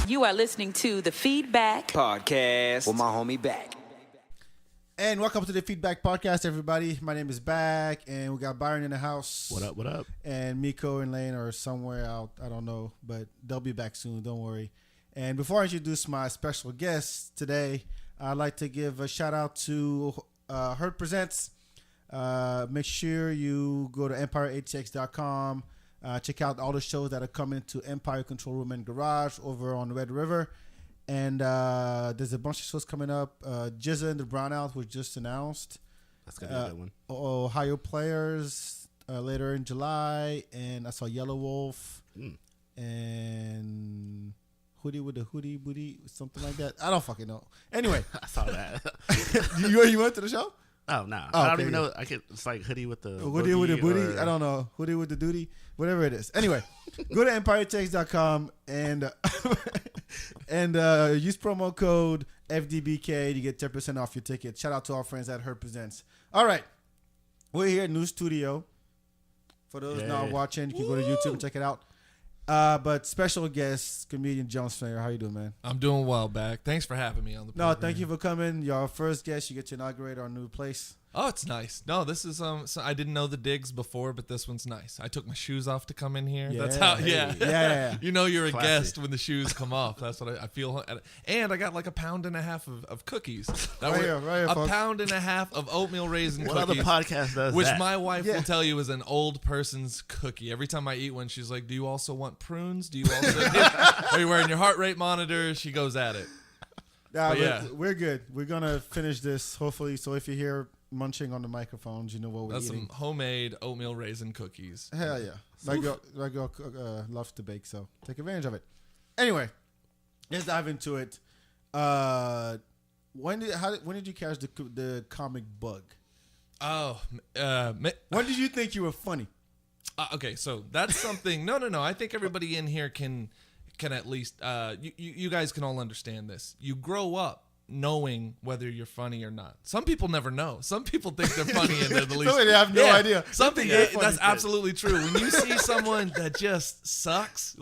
You are listening to the Feedback Podcast with my homie Back. And welcome to the Feedback Podcast, everybody. My name is Back, and we got Byron in the house. What up, what up? And Miko and Lane are somewhere out. I don't know, but they'll be back soon. Don't worry. And before I introduce my special guest today, I'd like to give a shout out to Hurt Presents. Make sure you go to EmpireATX.com. Check out all the shows that are coming to Empire Control Room and Garage over on Red River. And there's a bunch of shows coming up. Jizza and the Brownouts was just announced. That's going to be a good one. Ohio Players later in July. And I saw Yellow Wolf. And Hoodie with the Hoodie Booty, something like that. I don't fucking know. Anyway. I saw that. you went to the show? Oh, no. Oh, I don't okay, even know. It's like Hoodie with the Hoodie with the Booty? I don't know. Hoodie with the Duty? Whatever it is. Anyway, go to EmpireTex.com and use promo code FDBK to get 10% off your ticket. Shout out to our friends at Hurt Presents. All right. We're here at New Studio. For those not watching, you can go to YouTube and check it out. But special guest, comedian Jones Slayer. How you doing, man? I'm doing well, Back. Thanks for having me on the program. No, thank you for coming. You're our first guest. You get to inaugurate our new place. Oh, it's nice. No, this is so I didn't know the digs before, but this one's nice. I took my shoes off to come in here. Yeah. That's how. Yeah. You know you're a Classy. guest when the shoes come off. That's what I feel. And I got like a pound and a half of cookies. That Right were here, a folks. pound and a half of oatmeal raisin What other cookies. podcast does Which that? my wife Yeah. will tell you is an old person's cookie. Every time I eat one, she's like, "Do you also want prunes? Do you also are you wearing your heart rate monitor?" She goes at it. Nah, But yeah. we're good. We're going to finish this, hopefully. So if you hear munching on the microphones, you know what we're That's eating. some homemade oatmeal raisin cookies. Hell yeah. My girl loves to bake, so take advantage of it. Anyway, let's dive into it. When did you catch the comic bug? Oh, When did you think you were funny? okay. So that's something. No. I think everybody in here can at least. You guys can all understand this. You grow up knowing whether you're funny or not. Some people never know. Some people think they're funny and they're the least. Some they have no idea. Something They think they're that's funny. absolutely true. When you see someone that just sucks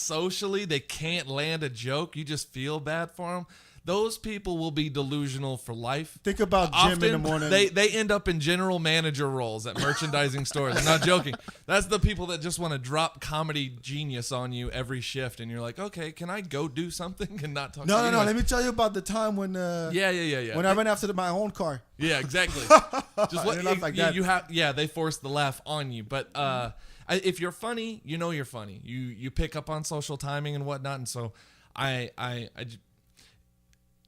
socially, they can't land a joke. You just feel bad for them. Those people will be delusional for life. Think about Jim in the morning. They end up in general manager roles at merchandising stores. I'm not joking. That's the people that just want to drop comedy genius on you every shift, and you're like, okay, can I go do something and not talk? No. Anyways. Let me tell you about the time when Yeah. when I ran after my own car. Yeah, exactly. Just I didn't laugh like that. you have. Yeah, they force the laugh on you. But if you're funny, you know you're funny. You pick up on social timing and whatnot. And so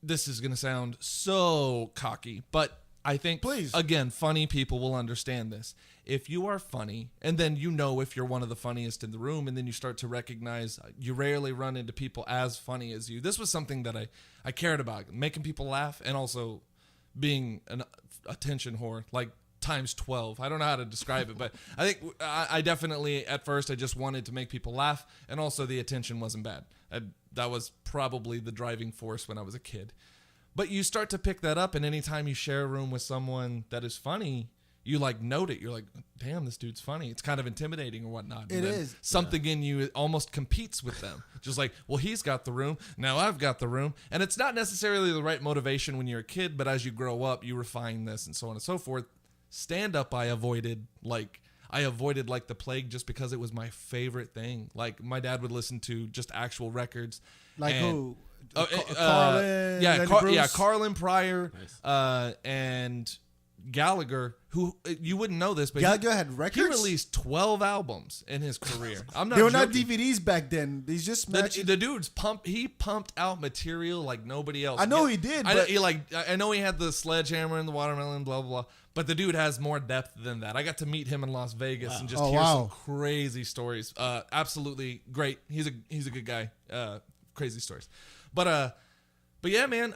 this is gonna sound so cocky, but I think Please. again, funny people will understand this. If you are funny, and then you know if you're one of the funniest in the room, and then you start to recognize you rarely run into people as funny as you. This was something that I cared about, making people laugh, and also being an attention whore, like times 12. I don't know how to describe it, but I think I definitely, at first, I just wanted to make people laugh, and also the attention wasn't bad. That was probably the driving force when I was a kid. But you start to pick that up, and anytime you share a room with someone that is funny, you like note it. You're like, damn, this dude's funny. It's kind of intimidating or whatnot. It And then is. something in you almost competes with them. Just like, well, he's got the room. Now I've got the room. And it's not necessarily the right motivation when you're a kid, but as you grow up, you refine this and so on and so forth. Stand-up I avoided like the plague just because it was my favorite thing. Like, my dad would listen to just actual records. Like and- who? Carlin, Lenny Bruce? Carlin Pryor, and Gallagher, who you wouldn't know this, but Gallagher had he records? released 12 albums in his career. I'm not. They were not joking. DVDs back then. These just matched. The dude's pumped out material like nobody else. I know he did, I, but- I know he had the sledgehammer and the watermelon, blah blah blah. But the dude has more depth than that. I got to meet him in Las Vegas and just Oh, hear wow. some crazy stories. Absolutely great. He's a good guy. Crazy stories. But yeah, man.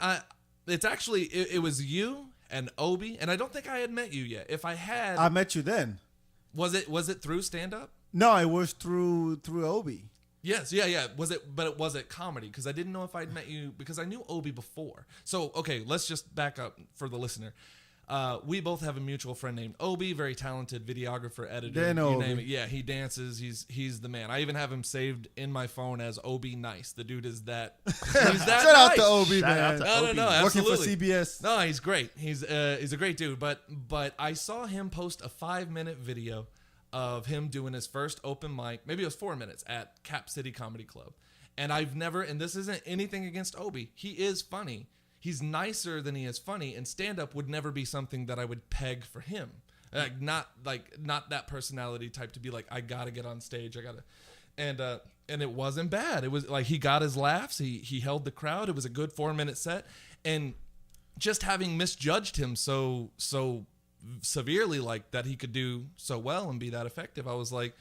It's actually it was you and Obi, and I don't think I had met you yet. If I had, I met you then. was it through stand up? No, it was through Obi. Yes, yeah. Was it comedy? Because I didn't know if I'd met you because I knew Obi before. So okay, let's just back up for the listener. We both have a mutual friend named Obi, very talented videographer, editor, They know you name Obi. it. Yeah, he dances. He's the man. I even have him saved in my phone as Obi Nice. The dude is that. He's that Shout out nice. to Obi, Shout out man. to No, Obi. Working for absolutely. CBS. No, he's great. He's a great dude. But I saw him post a 5-minute video of him doing his first open mic. Maybe it was 4 minutes at Cap City Comedy Club. And I've never, and this isn't anything against Obi. He is funny. He's nicer than he is funny, and stand-up would never be something that I would peg for him. Not that personality type to be like, I gotta get on stage, and it wasn't bad. It was like he got his laughs, he held the crowd. It was a good 4-minute set, and just having misjudged him so severely like that he could do so well and be that effective, I was like,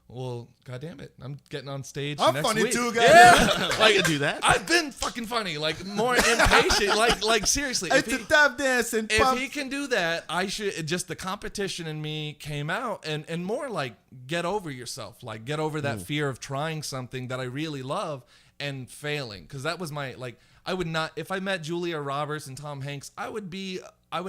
well, goddamn it, I'm getting on stage. I'm next funny week. too, guys. Yeah, I can do that. I've been fucking funny, like more impatient, like seriously. It's a tap dance and If pop. he can do that, I should. Just the competition in me came out, and more like get over yourself, like get over that fear of trying something that I really love and failing, because that was my like. I would not, if I met Julia Roberts and Tom Hanks, I would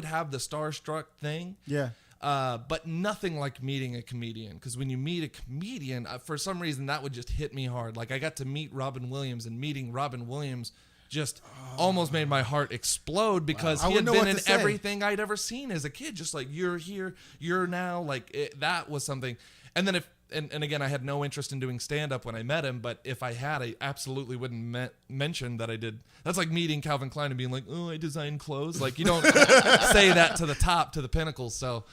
have the starstruck thing. Yeah. But nothing like meeting a comedian, because when you meet a comedian, for some reason that would just hit me hard. Like I got to meet Robin Williams, and meeting Robin Williams just almost made my heart explode, because I he had wouldn't know been what in to say. everything I'd ever seen as a kid. Just like, you're here, you're now, like that was something. And then and again, I had no interest in doing stand-up when I met him, but if I had, I absolutely wouldn't mention that I did. That's like meeting Calvin Klein and being like, oh, I design clothes. Like, you don't say that to the pinnacle. So,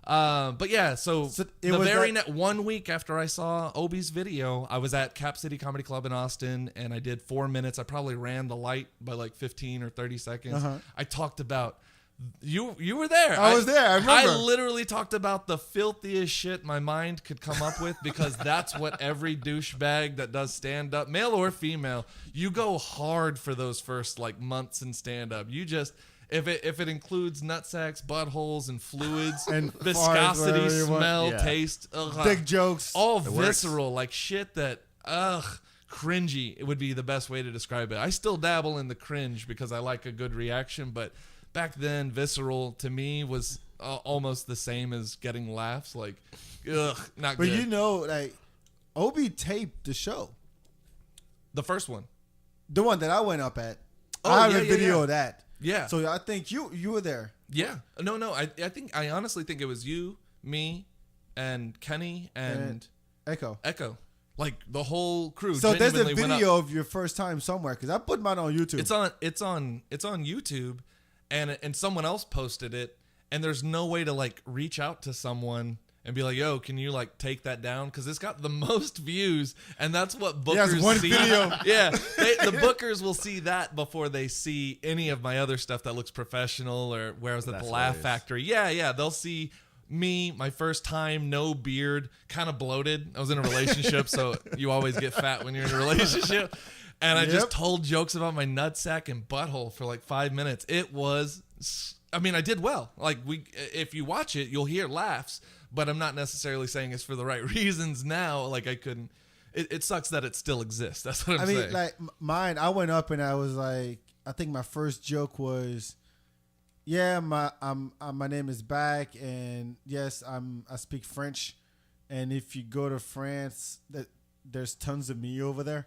but yeah, so it the was very that- 1 week after I saw Obi's video, I was at Cap City Comedy Club in Austin, and I did 4 minutes. I probably ran the light by like 15 or 30 seconds. I talked about, you were there. I was there. I remember. I literally talked about the filthiest shit my mind could come up with, because that's what every douchebag that does stand up, male or female, you go hard for those first like months in stand up. You just, if it includes nutsacks, buttholes, and fluids, And viscosity, farts, whatever you want. smell, Yeah. taste, Dick jokes. all works. visceral, like shit that cringy, it would be the best way to describe it. I still dabble in the cringe because I like a good reaction, but back then visceral to me was almost the same as getting laughs. Like, not But good. you know, like Obi taped the show, The first one. the one that I went up at. Oh, I have yeah, a yeah, video yeah. of that. Yeah. So I think you were there. Yeah. No. I honestly think it was you, me, and Kenny and Echo. Echo. Like the whole crew. So there's a genuinely went up. video of your first time somewhere, because I put mine on YouTube. It's on YouTube, and someone else posted it, and there's no way to like reach out to someone and be like, yo, can you like take that down? Because it's got the most views, and that's what bookers it's one see. video. Yeah, the bookers will see that before they see any of my other stuff that looks professional, or where I was at That's the Laugh hilarious. Factory. Yeah, they'll see me, my first time, no beard, kind of bloated. I was in a relationship, so you always get fat when you're in a relationship. And I just Yep. told jokes about my nutsack and butthole for like 5 minutes. It was, I mean, I did well. Like if you watch it, you'll hear laughs, but I'm not necessarily saying it's for the right reasons now. Like I couldn't, it sucks that it still exists. That's what I'm I mean, saying. like mine, I went up and I was like, I think my first joke was, yeah, my name is back, and yes, I speak French, and if you go to France, there's tons of me over there.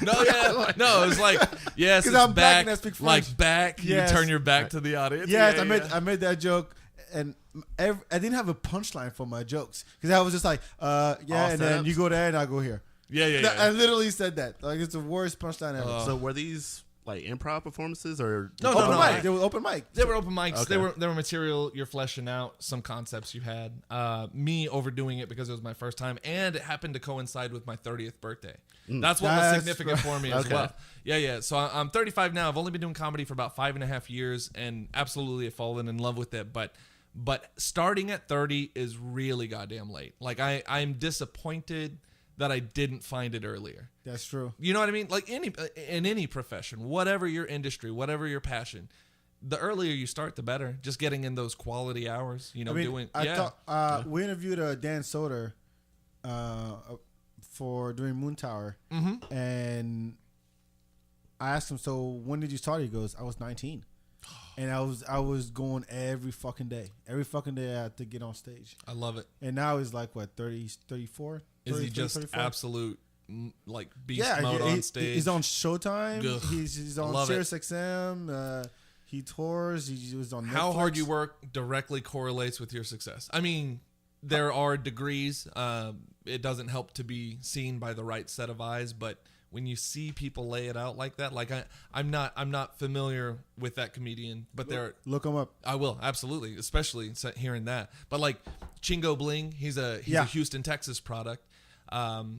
No, it was like, yes, 'Cause it's I'm black and I speak French. Like back, Yes. you turn your back to the audience. Yes, Yeah, I made that joke, and I didn't have a punchline for my jokes, because I was just like, yeah, and then setups. you go there and I go here. Yeah. I literally said that. Like, it's the worst punchline ever. So were these like improv performances or No, open no, mic. They were open mic. They were open mics. Okay. They were material you're fleshing out, some concepts you had. Me overdoing it because it was my first time, and it happened to coincide with my 30th birthday. That's what was That's significant for me as Okay. well. Yeah. So I'm 35 now. I've only been doing comedy for about 5.5 years, and absolutely have fallen in love with it. But starting at 30 is really goddamn late. Like I'm disappointed that I didn't find it earlier. That's true. You know what I mean? Like in any profession, whatever your industry, whatever your passion, the earlier you start, the better. Just getting in those quality hours, you know, We interviewed Dan Soder for doing Moon Tower, and I asked him, so when did you start? He goes, I was 19. And I was going every fucking day. Every fucking day I had to get on stage. I love it. And now he's like, what, 30, 34? Is he 33, just 34? absolute like beast Yeah, mode on stage? he's on Showtime. Ugh, He's I on love it. Sirius XM. He tours. He was on Netflix. How hard you work directly correlates with your success. I mean, there are degrees. It doesn't help to be seen by the right set of eyes, but when you see people lay it out like that, like I'm not familiar with that comedian, but Look him up. I will, absolutely, especially hearing that. But like Chingo Bling, he's a Houston, Texas product. You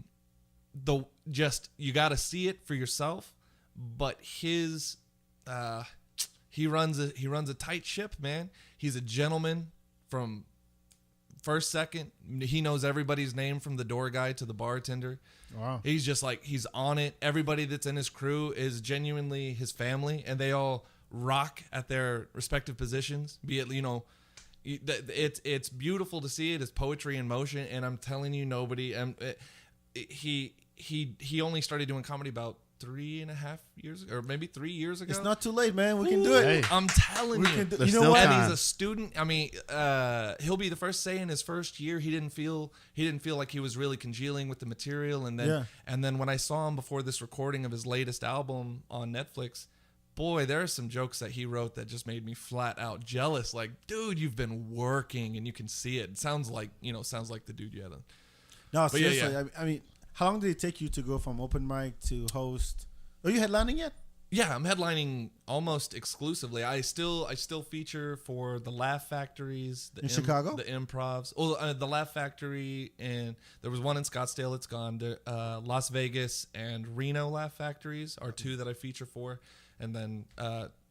got to see it for yourself. But his he runs a tight ship, man. He's a gentleman from first, second. He knows everybody's name from the door guy to the bartender. Wow. He's just like, he's on it. Everybody that's in his crew is genuinely his family, and they all rock at their respective positions. Be it, it's beautiful to see it as poetry in motion. And I'm telling you, he only started doing comedy about 3.5 years ago, or maybe 3 years ago. It's not too late, man. We can do it. Hey. I'm telling you. You know what? And time. he's a student. I mean, he'll be the first to say in his first year he didn't feel like he was really congealing with the material. And then when I saw him before this recording of his latest album on Netflix, boy, there are some jokes that he wrote that just made me flat out jealous. Like, dude, you've been working and you can see it. It sounds like the dude you had on. No, But yeah, seriously. I mean, how long did it take you to go from open mic to host? Are you headlining yet? Yeah, I'm headlining almost exclusively. I still feature for the Laugh Factories In Chicago? the Improvs. Oh, the Laugh Factory, and there was one in Scottsdale. It's gone. Las Vegas and Reno Laugh Factories are two that I feature for, and then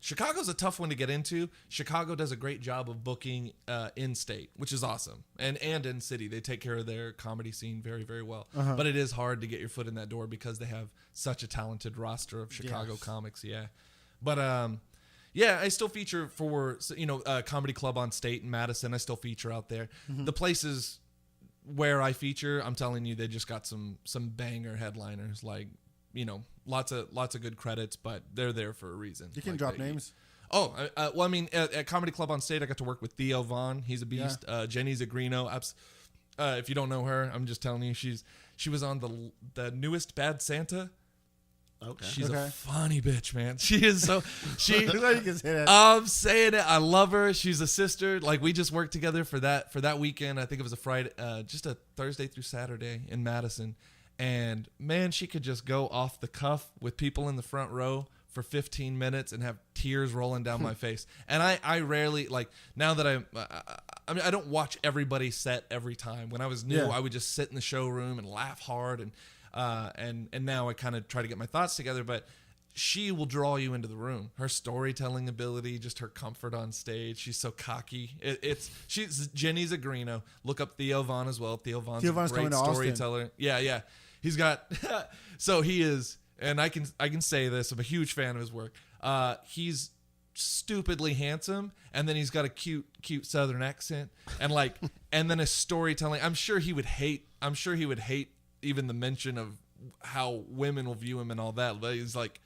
Chicago's a tough one to get into. Chicago does a great job of booking in state, which is awesome, and in city. They take care of their comedy scene very, very well. But it is hard to get your foot in that door because they have such a talented roster of Chicago comics. Yeah, but I still feature for Comedy Club on State in Madison. I still feature out there. The places where I feature, I'm telling you, they just got some banger headliners, like lots of good credits, but they're there for a reason. You can drop names. Oh, well, I mean, at Comedy Club on State, I got to work with Theo Vaughn. He's a beast. Jenny Zagrino. If you don't know her, I'm just telling you, she was on the newest Bad Santa. Okay. She's a funny bitch, man. She is so. You can say that. I'm saying it. I love her. She's a sister. Like, we just worked together for that weekend. I think it was a Friday, just a Thursday through Saturday in Madison. And man, she could just go off the cuff with people in the front row for 15 minutes and have tears rolling down my face. And I rarely, like, now that I mean, I don't watch everybody's set every time. When I was new, I would just sit in the showroom and laugh hard. And now I kind of try to get my thoughts together. But she will draw you into the room. Her storytelling ability, just her comfort on stage. She's so cocky. She's Jenny Zagrino. Look up Theo Vaughn as well. Theo Vaughn's a great storyteller. Austin. Yeah. He's got so he is, and I can say this. I'm a huge fan of his work. He's stupidly handsome, and then he's got a cute Southern accent, and then his storytelling. I'm sure he would hate even the mention of how women will view him and all that. But he's like,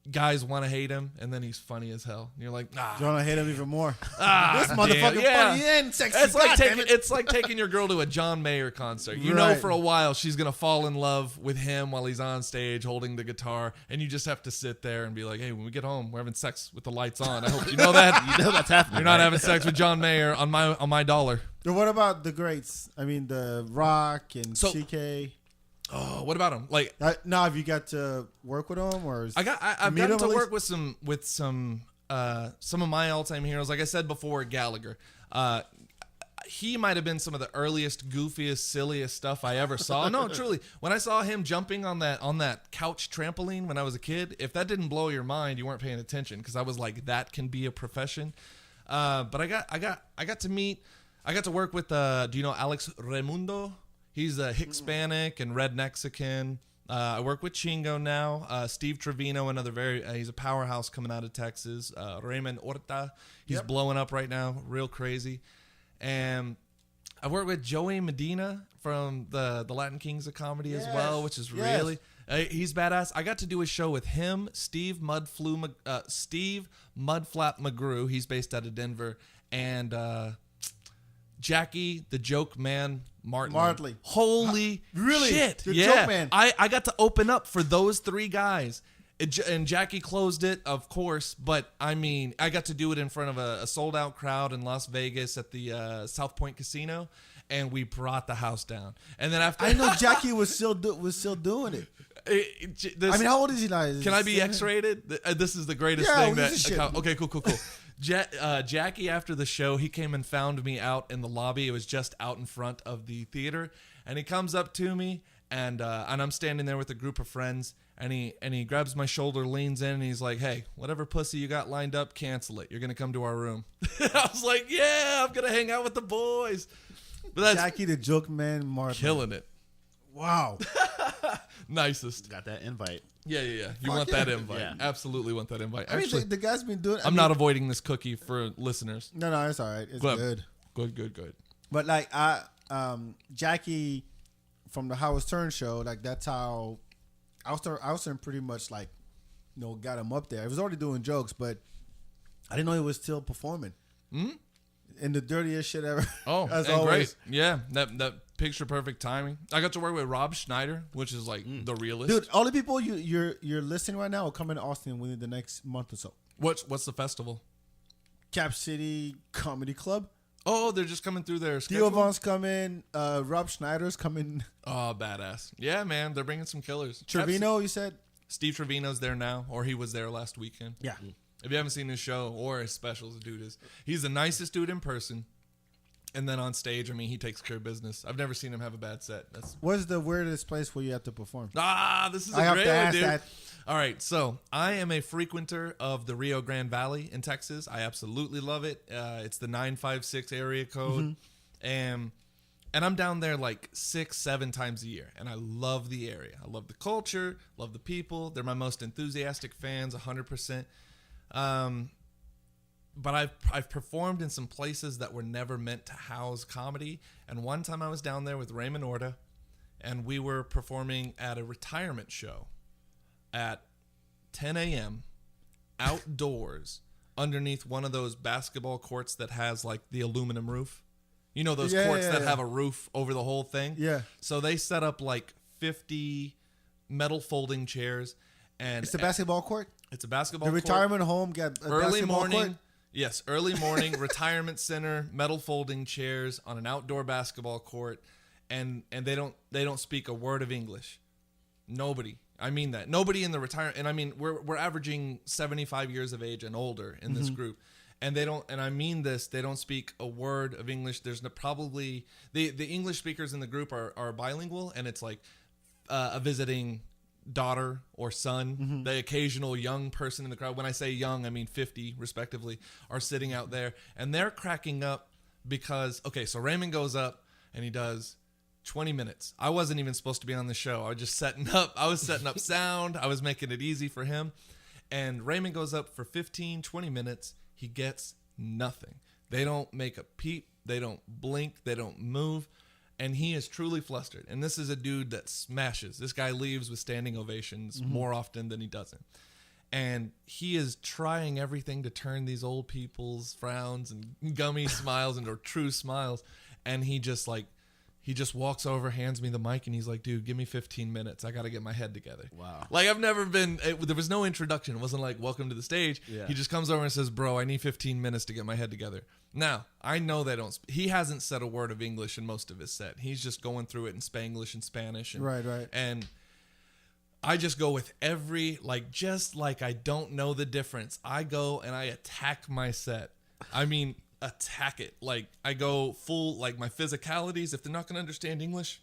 guys want to hate him, and then he's funny as hell. And you're like, you want to hate him even more. This damn, motherfucker funny and sexy. It's like taking your girl to a John Mayer concert. You know, for a while she's gonna fall in love with him while he's on stage holding the guitar, and you just have to sit there and be like, hey, when we get home, we're having sex with the lights on. I hope you know that. You know that's happening. You're not having sex with John Mayer on my dollar. But what about the greats? I mean, the Rock and CK. Oh, what about him? Like, now, have you got to work with him, or I've gotten to work with some of my all-time heroes. Like I said before, Gallagher. He might have been some of the earliest, goofiest, silliest stuff I ever saw. No, truly, when I saw him jumping on that couch trampoline when I was a kid, if that didn't blow your mind, you weren't paying attention, because I was like, that can be a profession. But I got to work with. Do you know Alex Raimundo? He's a Hispanic and red Mexican. I work with Chingo now. Steve Trevino, another he's a powerhouse coming out of Texas. Raymond Horta, he's blowing up right now, real crazy. And I work with Joey Medina from the Latin Kings of Comedy as well, which is really, He's badass. I got to do a show with him, Steve Mudflap McGrew. He's based out of Denver, and Jackie the Joke Man Martley. Holy really? shit! The yeah, Joke Man. I got to open up for those three guys. And Jackie closed it, of course, but I mean, I got to do it in front of a sold out crowd in Las Vegas at the South Point Casino, and we brought the house down. And then after I know Jackie was still doing it. I mean, how old is he now? Can I be X-rated? This is the greatest Yeah, thing well, this is shit. Okay, cool. Jackie, after the show, he came and found me out in the lobby. It was just out in front of the theater, and he comes up to me, and I'm standing there with a group of friends, and he grabs my shoulder, leans in, and he's like, "Hey, whatever pussy you got lined up, cancel it. You're gonna come to our room." I was like, "Yeah, I'm gonna hang out with the boys." But that's Jackie the Joke Man Martley. killing it. Wow. Nicest. Got that invite. Yeah. You Fuck want yeah. that invite? Yeah. Absolutely want that invite. I mean, Actually, the guy's been doing. I'm not avoiding this cookie for listeners. No, it's all right. It's Good. good. Good. But like Jackie from the Howard Stern show, like that's how I was pretty much like, got him up there. He was already doing jokes, but I didn't know he was still performing. Mm-hmm. And the dirtiest shit ever. Oh, as and always. great. Yeah, that picture perfect timing. I got to work with Rob Schneider, which is like the realist. Dude, all the people you're listening right now will come into Austin within the next month or so. What's the festival? Cap City Comedy Club. Oh, they're just coming through their Theo schedule. Von's coming. Rob Schneider's coming. Oh, badass. Yeah, man, they're bringing some killers. Trevino, you said? Steve Trevino's there now, or he was there last weekend. Yeah. If you haven't seen his show or his specials, the dude he's the nicest dude in person. And then on stage, I mean, he takes care of business. I've never seen him have a bad set. What's the weirdest place where you have to perform? This is I a have great to one, ask dude. that. All right, so I am a frequenter of the Rio Grande Valley in Texas. I absolutely love it. It's the 956 area code, and I'm down there like 6-7 times a year, and I love the area. I love the culture, love the people. They're my most enthusiastic fans, 100%. But I've performed in some places that were never meant to house comedy. And one time I was down there with Raymond Orta, and we were performing at a retirement show at 10 a.m. outdoors underneath one of those basketball courts that has like the aluminum roof. You know those courts that have a roof over the whole thing? Yeah. So they set up like 50 metal folding chairs. And It's the basketball court? it's a basketball The court. retirement home got a Early basketball morning. court? Yes, early morning, retirement center, metal folding chairs on an outdoor basketball court, and they don't speak a word of English. Nobody. I mean that. Nobody in the retirement, and I mean we're averaging 75 years of age and older in this group. And they don't, and I mean this, they don't speak a word of English. There's probably the English speakers in the group are bilingual, and it's like a visiting daughter or son. The occasional young person in the crowd, when I say young, I mean 50 respectively, are sitting out there, and they're cracking up because, okay, so Raymond goes up and he does 20 minutes. I wasn't even supposed to be on the show. I was just setting up sound. I was making it easy for him. And Raymond goes up for 15, 20 minutes. He gets nothing. They don't make a peep. They don't blink. They don't move. And he is truly flustered. And this is a dude that smashes. This guy leaves with standing ovations more often than he doesn't. And he is trying everything to turn these old people's frowns and gummy smiles into true smiles. And he just walks over, hands me the mic, and he's like, dude, give me 15 minutes. I got to get my head together. Wow. Like, I've never been, there was no introduction. It wasn't like, welcome to the stage. Yeah. He just comes over and says, bro, I need 15 minutes to get my head together. Now, I know they don't, he hasn't said a word of English in most of his set. He's just going through it in Spanglish and Spanish. And, Right. And I just go with just like I don't know the difference. I go and I attack my set. I mean, attack it. Like, I go full, like, my physicalities. If they're not going to understand English,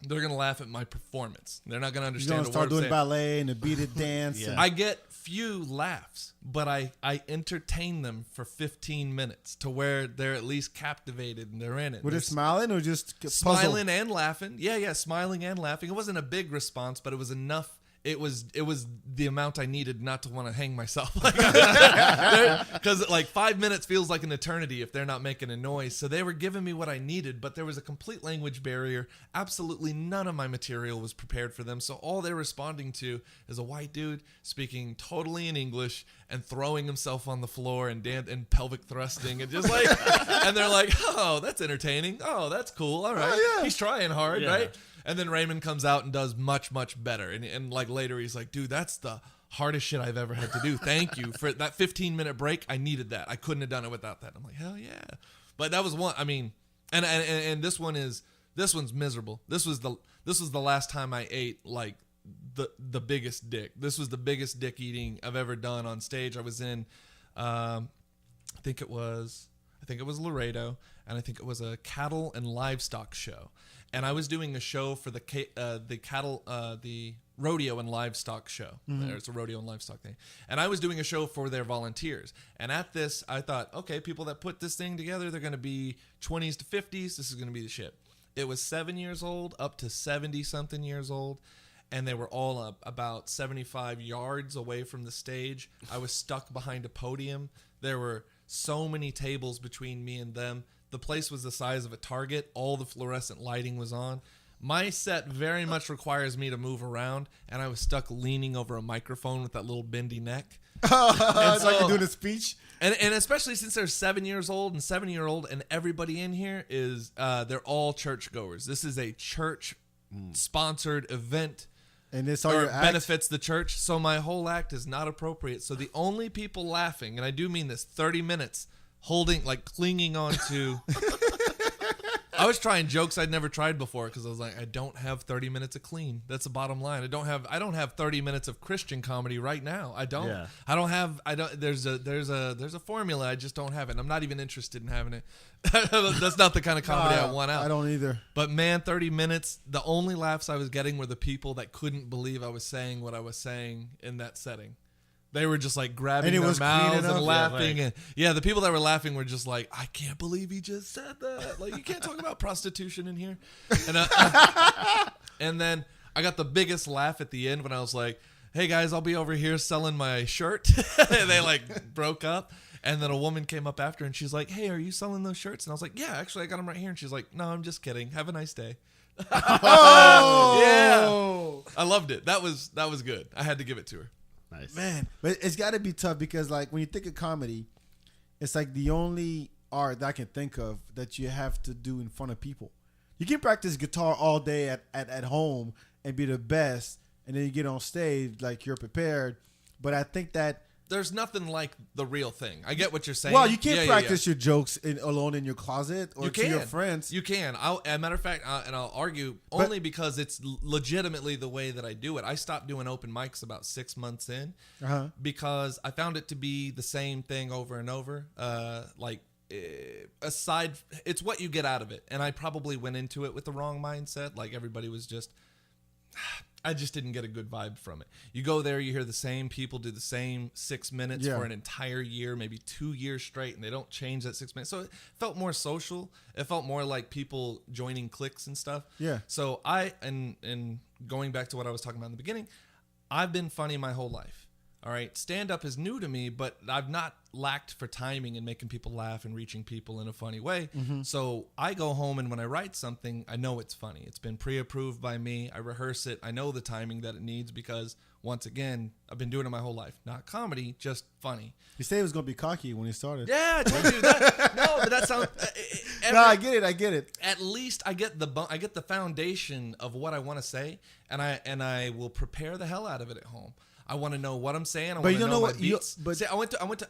they're going to laugh at my performance. They're not going to You're understand going to start a word doing I'm saying. ballet and a beaded dance. Yeah. and- I get few laughs, but I entertain them for 15 minutes to where they're at least captivated and they're in it. Were they They're smiling or just puzzled? smiling and laughing. Yeah, smiling and laughing. It wasn't a big response, but it was enough it was the amount I needed not to want to hang myself. Because like 5 minutes feels like an eternity if they're not making a noise. So they were giving me what I needed, but there was a complete language barrier. Absolutely none of my material was prepared for them. So all they're responding to is a white dude speaking totally in English and throwing himself on the floor and pelvic thrusting and just like, and they're like, oh, that's entertaining. Oh, that's cool. All right. Oh, yeah. He's trying hard, Yeah. right? And then Raymond comes out and does much, much better. And like later he's like, dude, that's the hardest shit I've ever had to do. Thank you for that 15-minute break. I needed that. I couldn't have done it without that. I'm like, hell yeah. But that was one. I mean, and this one's miserable. This was the last time I ate like the biggest dick. This was the biggest dick eating I've ever done on stage. I was in, I think it was Laredo, and I think it was a cattle and livestock show. And I was doing a show for the rodeo and livestock show. There's a rodeo and livestock thing. And I was doing a show for their volunteers. And at this, I thought, okay, people that put this thing together, they're going to be 20s to 50s. This is going to be the shit. It was 7 years old up to 70-something years old. And they were all up about 75 yards away from the stage. I was stuck behind a podium. There were so many tables between me and them. The place was the size of a Target. All the fluorescent lighting was on. My set very much requires me to move around, and I was stuck leaning over a microphone with that little bendy neck. It's like you're doing a speech. And especially since they're 7 years old and 7-year-old, and everybody in here is they're all churchgoers. This is a church-sponsored event. And it's all Or your act. benefits the church, so my whole act is not appropriate. So the only people laughing, and I do mean this, 30 minutes clinging on to. I was trying jokes I'd never tried before because I was like, I don't have 30 minutes of clean. That's the bottom line. I don't have 30 minutes of Christian comedy right now. I don't. Yeah. There's a formula. I just don't have it. And I'm not even interested in having it. That's not the kind of comedy I want out. I don't either. But man, 30 minutes, the only laughs I was getting were the people that couldn't believe I was saying what I was saying in that setting. They were just like grabbing And it their was clean mouths enough? and Yeah, laughing. like- And the people that were laughing were just like, I can't believe he just said that. Like, you can't talk about prostitution in here. And, and then I got the biggest laugh at the end when I was like, hey guys, I'll be over here selling my shirt. And they like broke up. And then a woman came up after and she's like, hey, are you selling those shirts? And I was like, yeah, actually I got them right here. And she's like, no, I'm just kidding. Have a nice day. Oh, Yeah. I loved it. That was good. I had to give it to her. Nice. man. But it's got to be tough because, like, when you think of comedy, it's like the only art that I can think of that you have to do in front of people. You can practice guitar all day at home and be the best, and then you get on stage like you're prepared. But I think that There's nothing like the real thing. I get what you're saying. well, you can't Yeah, practice your jokes alone in your closet or You to can. your friends. You can. As a matter of fact, and I'll argue only because it's legitimately the way that I do it. I stopped doing open mics about 6 months in because I found it to be the same thing over and over. Aside, it's what you get out of it. And I probably went into it with the wrong mindset. Like everybody was just, I just didn't get a good vibe from it. You go there, you hear the same people do the same 6 minutes Yeah. for an entire year, maybe 2 years straight, and they don't change that 6 minutes. So it felt more social. It felt more like people joining cliques and stuff. Yeah. So and going back to what I was talking about in the beginning, I've been funny my whole life. All right. Stand up is new to me, but I've not lacked for timing and making people laugh and reaching people in a funny way. So I go home and when I write something, I know it's funny. It's been pre-approved by me. I rehearse it. I know the timing that it needs because once again, I've been doing it my whole life. Not comedy, just funny. You say he was gonna be cocky when he started. Yeah, I told you that. No, but that sounds. No, I get it. At least I get the foundation of what I want to say, and I will prepare the hell out of it at home. I want to know what I'm saying. I want you to don't know know my what you- beats. but- See,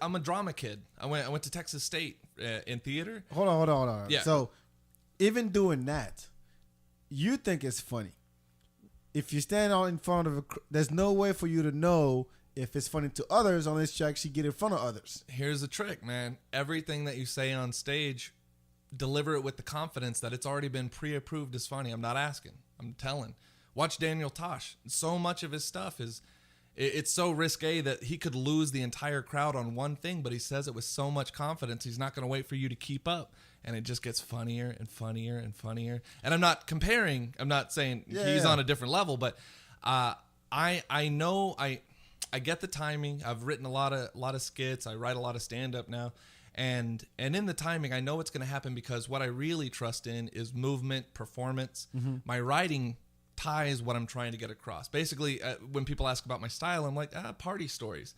I'm a drama kid. I went to Texas State in theater. Hold on. Yeah. So, even doing that, you think it's funny. If you stand out in front of there's no way for you to know if it's funny to others unless you actually get in front of others. Here's the trick, man. Everything that you say on stage, deliver it with the confidence that it's already been pre-approved as funny. I'm not asking. I'm telling. Watch Daniel Tosh. So much of his stuff is... It's so risque that he could lose the entire crowd on one thing, but he says it with so much confidence. He's not going to wait for you to keep up. And it just gets funnier and funnier and funnier. And I'm not comparing. I'm not saying he's on a different level, but I know I get the timing. I've written a lot of skits. I write a lot of stand up now. And in the timing, I know what's going to happen because what I really trust in is movement, performance. My writing ties what I'm trying to get across. Basically, when people ask about my style, I'm like, party stories.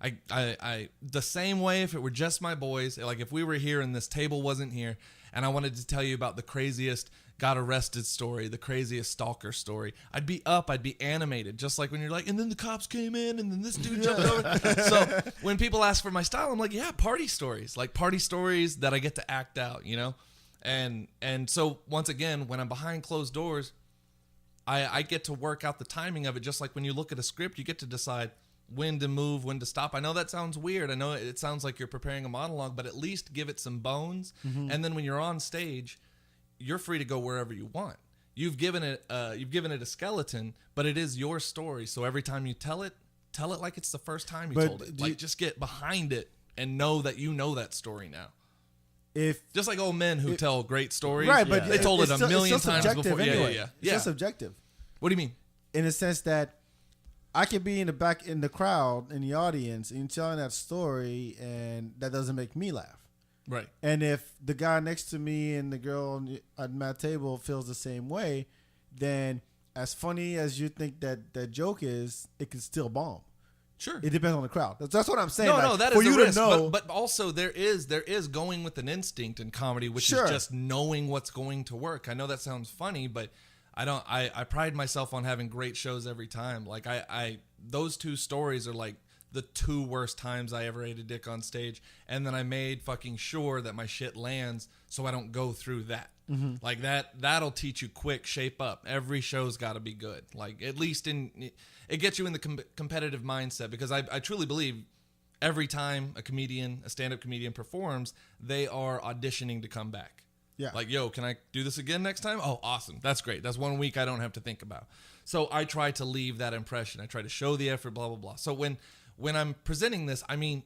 I the same way if it were just my boys, like if we were here and this table wasn't here and I wanted to tell you about the craziest got arrested story, the craziest stalker story, I'd be animated, just like when you're like, and then the cops came in and then this dude jumped over. So when people ask for my style, I'm like, yeah, party stories, like party stories that I get to act out, you know? And so once again, when I'm behind closed doors, I get to work out the timing of it. Just like when you look at a script, you get to decide when to move, when to stop. I know that sounds weird. I know it sounds like you're preparing a monologue, but at least give it some bones. And then when you're on stage, you're free to go wherever you want. You've given it a skeleton, but it is your story. So every time you tell it like it's the first time you told it. Like just get behind it and know that you know that story now. Just like old men who tell great stories, right? But they told it a million times before. Anyway. Yeah. It's just subjective. What do you mean? In a sense that I could be in the crowd, in the audience, and telling that story, and that doesn't make me laugh. Right. And if the guy next to me and the girl at my table feels the same way, then as funny as you think that joke is, it can still bomb. Sure. It depends on the crowd. That's what I'm saying. No, that for is you the risk. to know, But also there is going with an instinct in comedy, which is just knowing what's going to work. I know that sounds funny, but I pride myself on having great shows every time. Like those two stories are like the two worst times I ever ate a dick on stage, and then I made fucking sure that my shit lands so I don't go through that. Like that'll teach you quick, shape up. Every show's got to be good. Like at least it gets you in the competitive mindset, because I truly believe every time a stand-up comedian performs, they are auditioning to come back. Yeah. Like, yo, can I do this again next time? Oh, awesome. That's great. That's 1 week I don't have to think about. So I try to leave that impression. I try to show the effort, blah, blah, blah. So when I'm presenting this, I mean,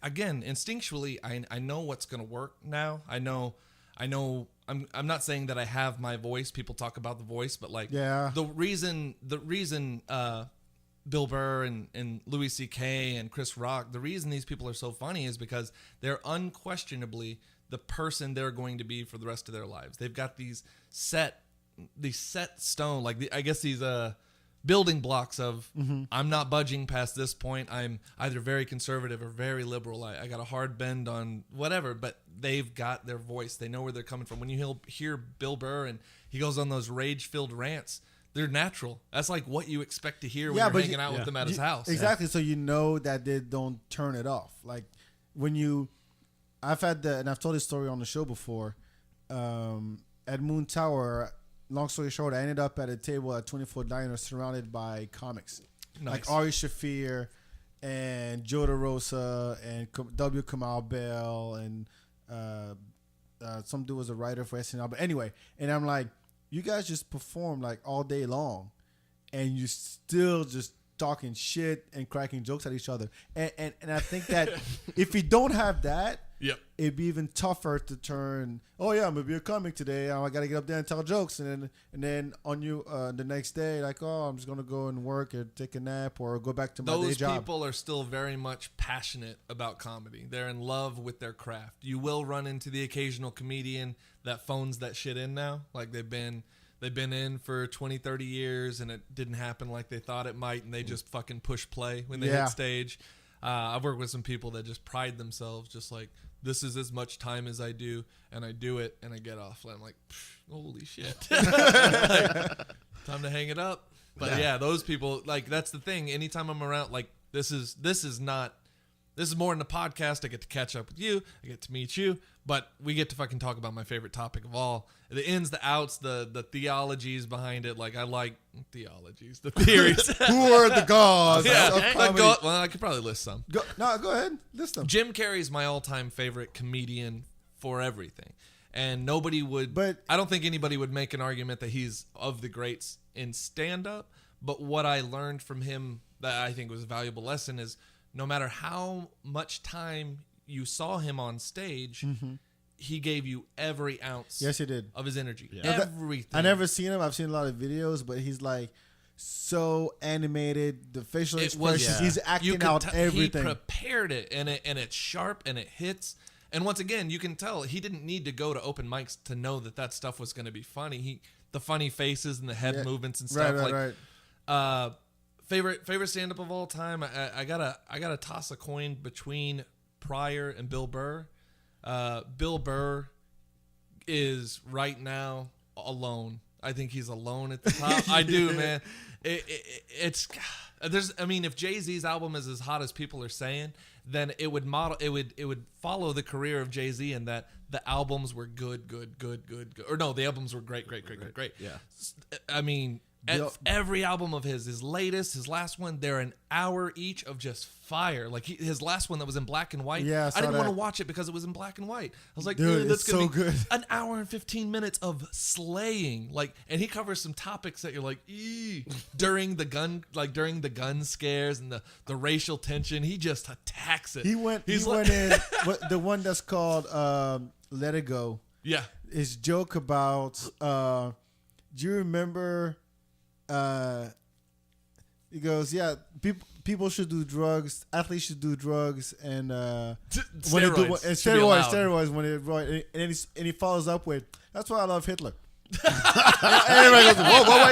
again, instinctually, I know what's going to work now. I know, I'm not saying that I have my voice. People talk about the voice, but like the reason Bill Burr and Louis C.K. and Chris Rock, the reason these people are so funny is because they're unquestionably the person they're going to be for the rest of their lives. They've got these set stone, like I guess these building blocks of I'm not budging past this point. I'm either very conservative or very liberal. I got a hard bend on whatever, but they've got their voice. They know where they're coming from. When you hear Bill Burr and he goes on those rage-filled rants, they're natural. That's like what you expect to hear when you're hanging out with them at his house. Exactly. So you know that they don't turn it off. Like when I've told this story on the show before. At Moon Tower, long story short, I ended up at a table at 24 Diner surrounded by comics. Nice. Like Ari Shaffir and Joe DeRosa and W. Kamau Bell and some dude was a writer for SNL. But anyway, and I'm like, you guys just perform like all day long and you still just talking shit and cracking jokes at each other. And I think that if you don't have that, it'd be even tougher to turn, oh yeah, I'm gonna be a comic today. I gotta get up there and tell jokes, and then on you the next day, like, oh, I'm just gonna go and work or take a nap or go back to my day job. Those people are still very much passionate about comedy. They're in love with their craft. You will run into the occasional comedian that phones that shit in now. Like they've been in for 20, 30 years and it didn't happen like they thought it might, and they just fucking push play when they hit stage. I've worked with some people that just pride themselves, just like, this is as much time as I do, and I do it, and I get off. And I'm like, holy shit. Like, time to hang it up. But yeah, those people, like, that's the thing. Anytime I'm around, like, this is more than a podcast. I get to catch up with you. I get to meet you. But we get to fucking talk about my favorite topic of all. The ins, the outs, the theologies behind it. Like, I like theologies, the theories. Who are the gods of comedy? Well, I could probably list some. Go ahead. List them. Jim Carrey's my all-time favorite comedian for everything. And nobody would... But I don't think anybody would make an argument that he's of the greats in stand-up. But what I learned from him that I think was a valuable lesson is no matter how much time you saw him on stage, he gave you every ounce yes, he did. of his energy. Yeah. Everything. I never seen him. I've seen a lot of videos, but he's like so animated. The facial It was. expressions, he's You acting could out tell everything. He prepared it, and it's sharp and it hits. And once again, you can tell he didn't need to go to open mics to know that stuff was going to be funny. The funny faces and the head movements and stuff. Right. Favorite stand up of all time. I gotta toss a coin between Pryor and Bill Burr. Bill Burr is right now alone. I think he's alone at the top. I do, man. It's if Jay-Z's album is as hot as people are saying, then it would follow the career of Jay-Z in that the albums were good. Or no, the albums were great. Yeah. I mean, every album of his latest, his last one, they're an hour each of just fire. Like his last one that was in black and white. Yeah, I didn't want to that. watch it because it was in black and white. I was like, Dude, that's it's gonna so be good. an hour and 15 minutes of slaying. Like, and he covers some topics that you're like, during the gun scares and the racial tension. He just attacks it. He went in the one that's called Let It Go. Yeah. His joke about do you remember he goes, yeah, people should do drugs, athletes should do drugs, and steroids when it and he follows up with, that's why I love Hitler. And everybody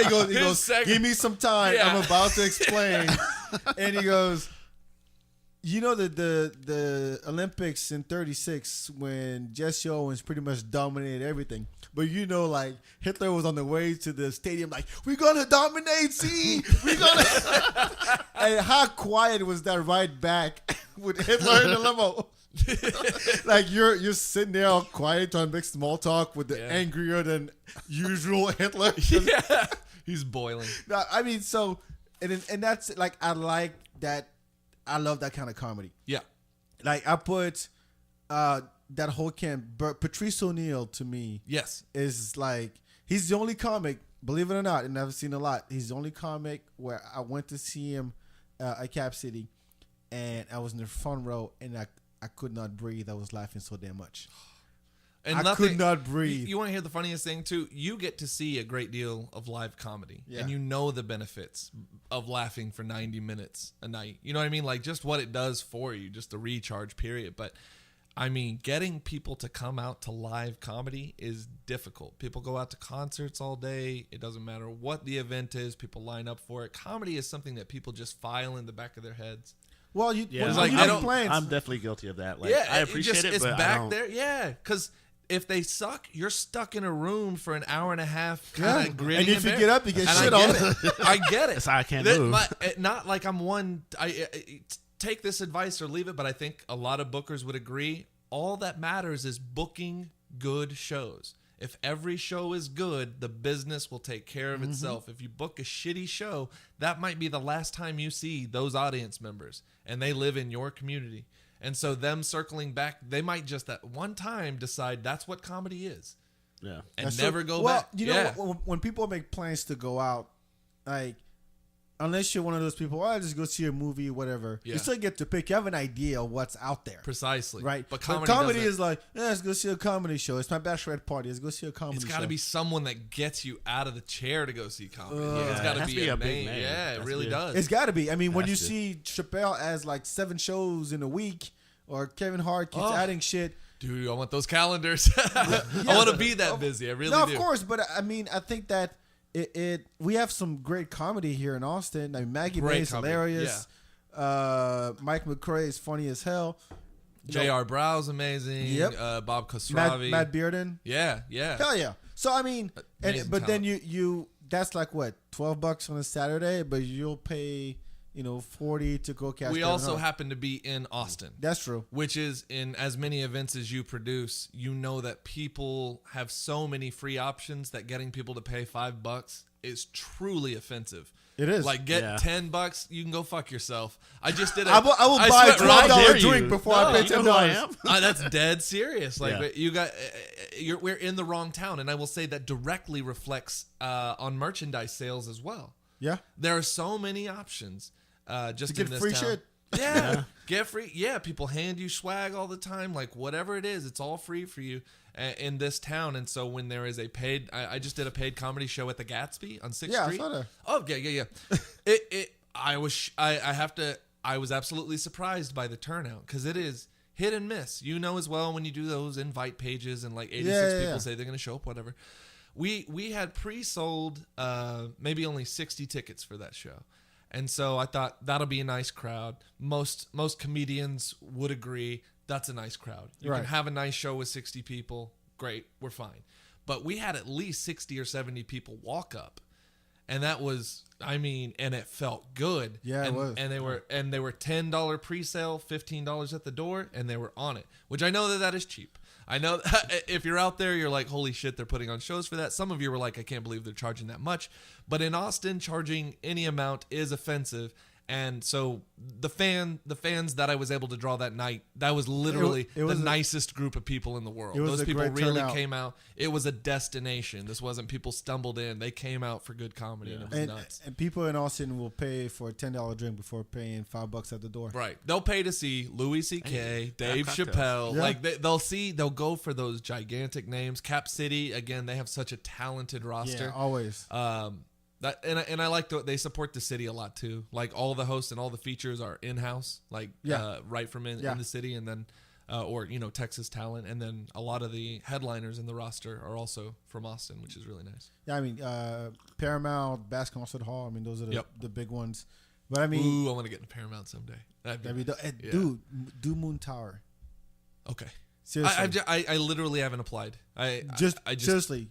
goes, whoa. He goes, give me some time. Yeah. I'm about to explain. And he goes, you know the Olympics in '36 when Jesse Owens pretty much dominated everything. But you know, like Hitler was on the way to the stadium, like, we're gonna dominate, see, we're gonna. And how quiet was that ride back with Hitler in the limo? Like you're sitting there all quiet trying to make small talk with the angrier than usual Hitler. Yeah. He's boiling. No, I mean, so and that's like, I like that. I love that kind of comedy. Yeah. Like I put that whole camp. Patrice O'Neal to me, Yes. is like, he's the only comic, believe it or not, and I've seen a lot. He's the only comic where I went to see him at Cap City, and I was in the front row, and I could not breathe. I was laughing so damn much. And I could not breathe. You want to hear the funniest thing too? You get to see a great deal of live comedy, Yeah. and you know the benefits of laughing for 90 minutes a night. You know what I mean? Like just what it does for you, just the recharge period. But I mean, getting people to come out to live comedy is difficult. People go out to concerts all day. It doesn't matter what the event is. People line up for it. Comedy is something that people just file in the back of their heads. Well, Yeah, when like, you I do don't- plans, I'm definitely guilty of that. Like, Yeah, I appreciate it, it's but I back don't. there. Yeah, because if they suck, you're stuck in a room for an hour and a half, Yeah. kind of gritting. And if you get up, you get And shit I on. get it. I get it. That's how I can't That move. not like I'm one. I take this advice or leave it, but I think a lot of bookers would agree. All that matters is booking good shows. If every show is good, the business will take care of itself. If you book a shitty show, that might be the last time you see those audience members, and they live in your community. And so them circling back, they might just at one time decide that's what comedy is Yeah. and That's never true. go well, back. You know, when people make plans to go out, like, unless you're one of those people, I'll just go see a movie, whatever. Yeah. You still get to pick. You have an idea of what's out there. Precisely. Right. But But comedy, is like, yeah, let's go see a comedy show. It's my bachelorette party. Let's go see a comedy it's show. got to be someone that gets you out of the chair to go see comedy. Yeah, It's got it to has be to be a a big name. name. Yeah, Has it to really be. does. It's got to be. I mean, when you Has to. see Chappelle as like 7 shows in a week, or Kevin Hart keeps Oh. adding shit. Dude, I want those calendars. I want to be that busy. I really No, do. of course, but I mean, I think that we have some great comedy here in Austin. I mean, Maggie Great May is comedy, hilarious. Mike McRae is funny as hell. You know, J.R. Brow's amazing. Yep. Bob Khosravi. Matt Bearden. Yeah. Hell yeah. So I mean, Amazing but then talent. you that's like what, $12 on a Saturday, but you'll pay $40 to go catch. We Kevin also Hart. happen to be in Austin. That's true. Which is, in as many events as you produce, you know that people have so many free options that getting people to pay $5 is truly offensive. It is. Like, get Yeah. $10, you can go fuck yourself. I just did. I will buy a swear- right? $12 dare you? drink before No, I pay You know who I $10. am? That's dead serious. Like, Yeah. you got, we're in the wrong town, and I will say that directly reflects on merchandise sales as well. Yeah. There are so many options. Just To get in this free town. shit. Yeah, get free. Yeah, people hand you swag all the time. Like whatever it is, it's all free for you in this town. And so when there is a paid, I just did a paid comedy show at the Gatsby on 6th Yeah, I Street. saw that. Oh yeah. I was absolutely surprised by the turnout because it is hit and miss. You know as well when you do those invite pages and like 86 people say they're going to show up, whatever. We had pre-sold maybe only 60 tickets for that show. And so I thought that'll be a nice crowd. Most comedians would agree that's a nice crowd. You can have a nice show with 60 people. Great, we're fine. But we had at least 60 or 70 people walk up. And that was, and it felt good. Yeah, it was. And they were $10 pre-sale, $15 at the door, and they were on it. Which I know that is cheap. I know that if you're out there, you're like, holy shit, they're putting on shows for that. Some of you were like, I can't believe they're charging that much. But in Austin, charging any amount is offensive. And so the fans that I was able to draw that night, that was literally it was the nicest group of people in the world. It was Those a people great really turnout. came out. It was a destination. This wasn't people stumbled in. They came out for good comedy, and it was nuts. And people in Austin will pay for a $10 drink before paying $5 at the door. Right. They'll pay to see Louis C.K., Dave cocktails. Chappelle. Yeah. Like they'll go for those gigantic names. Cap City, again, they have such a talented roster. Yeah, always. And I like they support the city a lot too. Like all the hosts and all the features are in house, like right from in the city, and then or Texas talent, and then a lot of the headliners in the roster are also from Austin, which is really nice. Yeah, Paramount, Basque Concert Hall. I mean, those are the big ones. But I mean, Ooh, I want to get into Paramount someday. dude, do Moon Tower. Okay. Seriously, I literally haven't applied. I just seriously,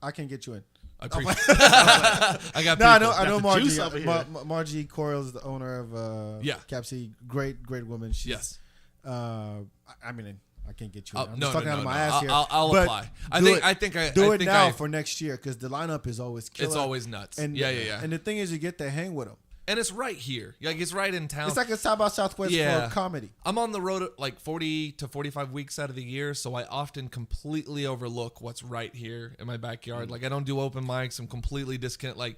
I can get you in. I appreciate I got No, people. I know the Margie. juice over here. Margie Coyle is the owner of Cap City. Great woman. She's, Yes. I mean, I can't get you in. I'm No, just talking out of my ass here. I'll But apply. do I think do it now for next year because the lineup is always killer. It's always nuts. And yeah. And the thing is, you get to hang with them. And it's right here. Like it's right in town. It's like a South by Southwest for comedy. I'm on the road like 40 to 45 weeks out of the year, so I often completely overlook what's right here in my backyard. Like I don't do open mics. I'm completely disconnected. Like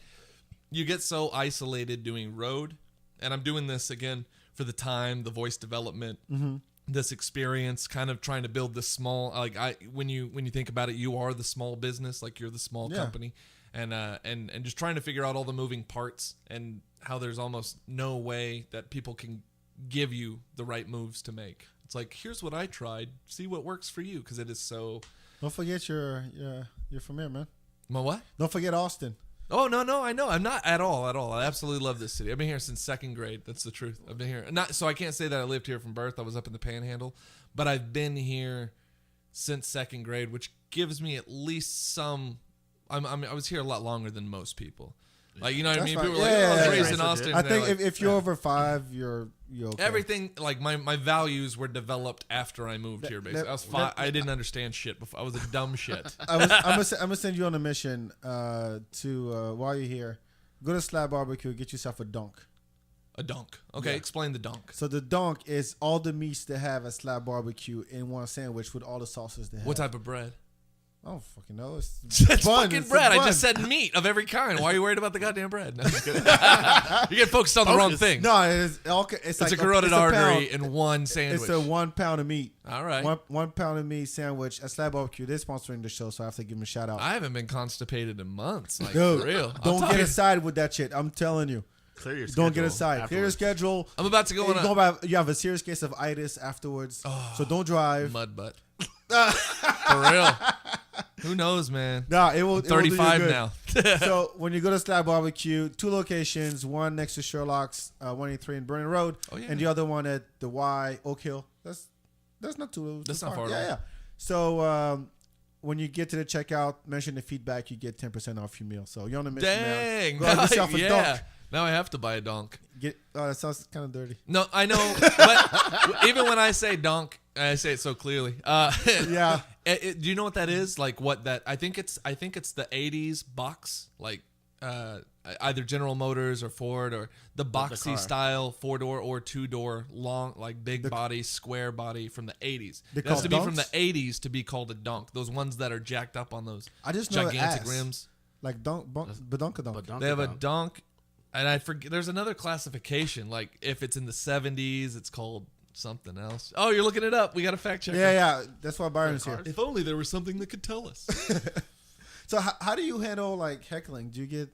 you get so isolated doing road, and I'm doing this again for the time, the voice development, this experience, kind of trying to build this small. Like when you think about it, you are the small business. Like you're the small company. And just trying to figure out all the moving parts and how there's almost no way that people can give you the right moves to make. It's like, here's what I tried. See what works for you, because it is so. Don't forget you're from here, man. My what? Don't forget Austin. Oh no, I know. I'm not at all. I absolutely love this city. I've been here since second grade. That's the truth. I've been here. So I can't say that I lived here from birth. I was up in the Panhandle, but I've been here since second grade, which gives me at least some. I was here a lot longer than most people. Like, you know what I mean? That's People fine. were like, I was Yeah. raised in Austin. I and they're think like, if you're over 5, you're okay. everything, like my values were developed after I moved here. Basically, I was 5. I didn't understand shit before. I was a dumb shit. I'm gonna send you on a mission to while you're here, go to Slab Barbecue, get yourself a dunk. A dunk. Okay, explain the dunk. So the dunk is all the meats they have at Slab Barbecue in one sandwich with all the sauces they have. What type of bread? I don't fucking know. It's It's bun. fucking It's a bread. I bun. just said meat of every kind. Why are you worried about the goddamn bread? No, I'm just kidding. You get focused on the wrong thing. No, it's like a carotid it's a artery pound. in one sandwich. It's a 1 pound of meat. All right. One pound of meat sandwich at Slab Barbecue. They're sponsoring the show, so I have to give them a shout out. I haven't been constipated in months. Like, Dude, for real. don't get aside with that shit. I'm telling you. Clear your Don't get schedule aside. Clear your afterwards. schedule. I'm about to go on a You have a serious case of itis afterwards, so don't drive. mud butt. For real. Who knows, man? Nah, it will. 35 it will do you now. good. So when you go to Slab Barbecue, 2 locations, one next to Sherlock's, 183 in Burning Road, Oh, yeah. and the other one at the Y Oak Hill. That's not too. That's not far. far at all. Yeah. So when you get to the checkout, mention the feedback, you get 10% off your meal. So you're on the mission. Dang. Man. Go have yourself a yeah. dunk. Now I have to buy a donk. That sounds kind of dirty. No, I know. But even when I say donk, I say it so clearly. Yeah. Do you know what that is? Like what that? I think it's the '80s box, like either General Motors or Ford or the boxy car. style 4-door or 2-door long, like big body, square body from the '80s. They It has call to be from dunks? the '80s to be called a dunk. Those ones that are jacked up on those I just know gigantic ass. rims. Like badonkadonk. Badunk They have a dunk. dunk And I forget. There's another classification. Like if it's in the 70s, it's called something else. Oh, you're looking it up. We got a fact checker. Yeah. That's why Byron's here. If only there was something that could tell us. So how do you handle like heckling? Do you get?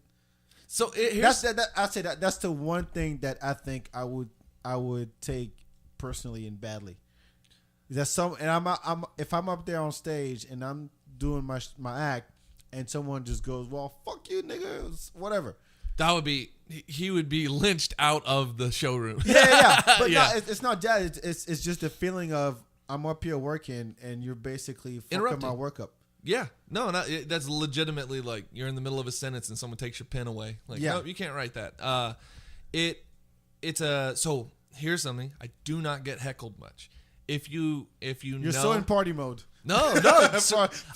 So here's I'd say that's the one thing that I think I would take personally and badly. That if I'm up there on stage and I'm doing my act and someone just goes, well, fuck you, nigga, whatever. that would be he would be lynched out of the showroom. Yeah. But Yeah. no, it's not that. It's just the feeling of I'm up here working and you're basically fucking Interrupting. my work up. Yeah, no, that's legitimately like you're in the middle of a sentence and someone takes your pen away. Like, Yeah. no, you can't write that. So here's something. I do not get heckled much. If you You're know, so in party mode. no,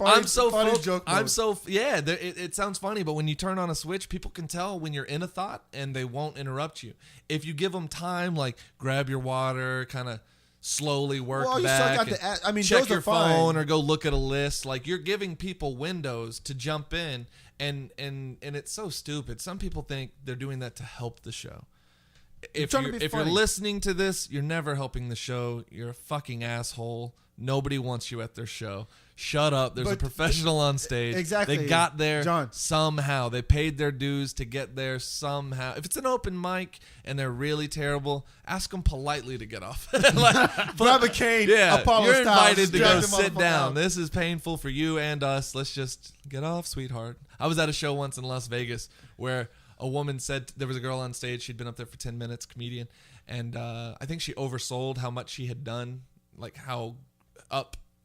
I'm so funny joke I'm mode. so yeah. It sounds funny, but when you turn on a switch, people can tell when you're in a thought and they won't interrupt you. If you give them time, like grab your water, kind of slowly work Well, you still back. got and the I mean, check those your are fine. phone or go look at a list. Like you're giving people windows to jump in, and it's so stupid. Some people think they're doing that to help the show. If trying to you're be if you're funny. listening to this, you're never helping the show. You're a fucking asshole. Nobody wants you at their show. Shut up. There's a But- professional on stage. Exactly. They got there John. somehow. They paid their dues to get there somehow. If it's an open mic and they're really terrible, ask them politely to get off. Like, Grab a cane, Yeah, Apollo you're style, invited just to drag go the sit motherfucker down. out. This is painful for you and us. Let's just get off, sweetheart. I was at a show once in Las Vegas where a woman said there was a girl on stage. She'd been up there for 10 minutes, comedian, and I think she oversold how much she had done, like how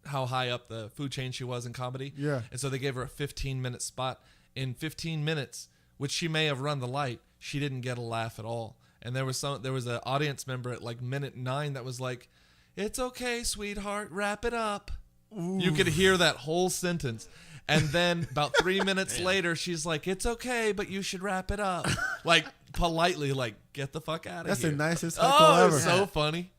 high up the food chain she was in comedy. Yeah. And so they gave her a 15-minute spot. In 15 minutes, which she may have run the light, she didn't get a laugh at all. And there was an audience member at like minute 9 that was like, "It's okay, sweetheart, wrap it up." You could hear that whole sentence. And then about 3 minutes later, she's like, "It's okay, but you should wrap it up." Like politely, like, get the fuck out of That's here. the nicest heckle Oh, ever. it's so funny.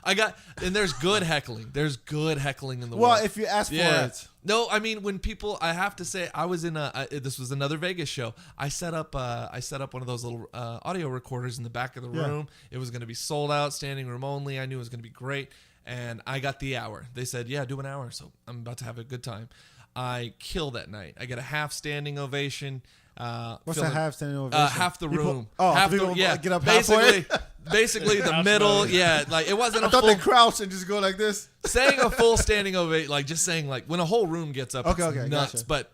And there's good heckling. There's good heckling in the world. Well, if you ask for it. No, I mean when people. I have to say, I was in this was another Vegas show. I set up one of those little audio recorders in the back of the Yeah. room. It was going to be sold out, standing room only. I knew it was going to be great, and I got the hour. They said, "Yeah, do an hour." So I'm about to have a good time. I kill that night. I get a half standing ovation. What's a filling- half standing ovation? half the People- room. Oh, half people yeah. get up halfway? Basically the middle. Yeah, like it wasn't I a thought full they crouch and just go like this. saying a full standing ovation, like just saying like when a whole room gets up, Okay, it's okay, nuts. gotcha.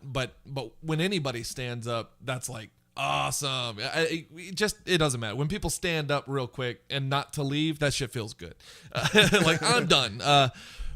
But when anybody stands up, that's like awesome. It doesn't matter when people stand up real quick and not to leave. That shit feels good. Like I'm done.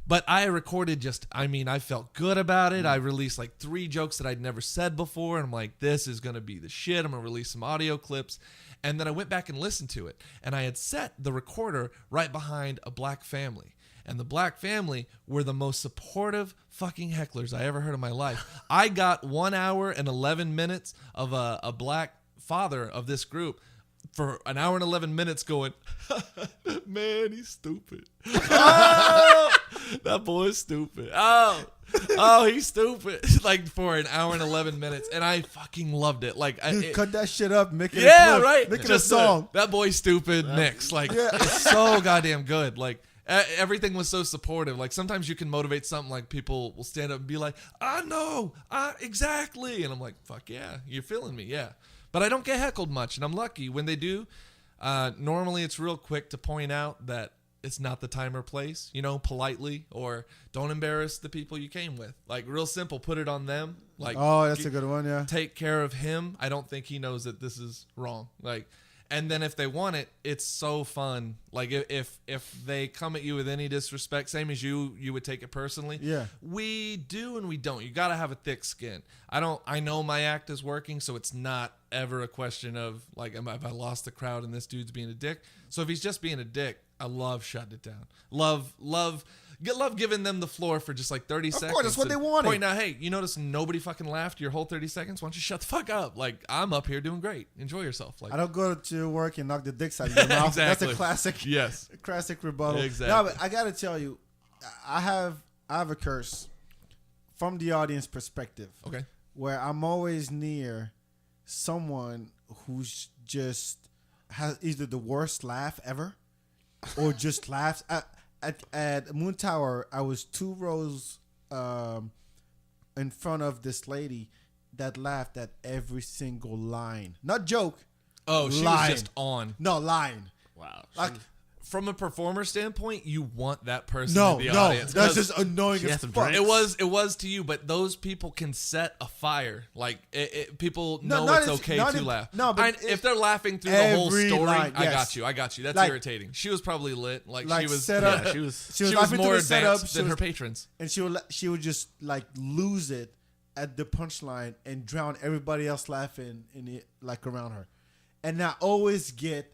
But I recorded I felt good about it. I released like 3 jokes that I'd never said before. And I'm like, this is going to be the shit. I'm going to release some audio clips. And then I went back and listened to it. And I had set the recorder right behind a black family. And the black family were the most supportive fucking hecklers I ever heard in my life. I got 1 hour and 11 minutes of a black father of this group for an hour and 11 minutes going, "Man, he's stupid. Oh, that boy's stupid. Oh, he's stupid." Like for an hour and 11 minutes. And I fucking loved it. Like, Dude, cut that shit up, make it a yeah, clip, right. Make it a Just song. that boy's stupid mix. Like, Yeah. it's so goddamn good. Like, everything was so supportive. Like, sometimes you can motivate something like people will stand up and be like, "I know, exactly." And I'm like, fuck yeah, you're feeling me, yeah. But I don't get heckled much, and I'm lucky. When they do, normally it's real quick to point out that it's not the time or place, politely, or don't embarrass the people you came with. Like, real simple, put it on them. Like, Oh, that's a good one, yeah. take care of him. I don't think he knows that this is wrong. Like, and then if they want it, it's so fun. Like if they come at you with any disrespect, same as you would take it personally. Yeah. We do and we don't. You got to have a thick skin. I know my act is working, so it's not ever a question of like, have I lost the crowd and this dude's being a dick? So if he's just being a dick, I love shutting it down. Love giving them the floor for just like 30 seconds. Of course, that's what and they wanted. Point out, hey, you notice nobody fucking laughed your whole 30 seconds? Why don't you shut the fuck up? Like, I'm up here doing great. Enjoy yourself. Like, I don't go to work and knock the dicks out of your mouth. Exactly. That's a classic. Yes. Classic rebuttal. Exactly. No, but I gotta tell you, I have a curse from the audience perspective. Okay. Where I'm always near someone who's just has either the worst laugh ever, or just laughs. At Moon Tower, I was 2 rows in front of this lady that laughed at every single line, not joke. Oh, she line. was just on. No line. Wow. Like From a performer standpoint, you want that person no, in the no, audience. that's 'cause just annoying She as had some fuck. drinks. it was to you, but those people can set a fire. Like people know not it's as- okay not to in- laugh. no, but if they're laughing through the whole every story, line, I yes. got you. That's Like- irritating. She was probably lit. Like Like she was set up. Yeah, she was. She was she was laughing more through the setup. advanced than her patrons. And she would just like lose it at the punchline and drown everybody else laughing in it, like around her. And I always get.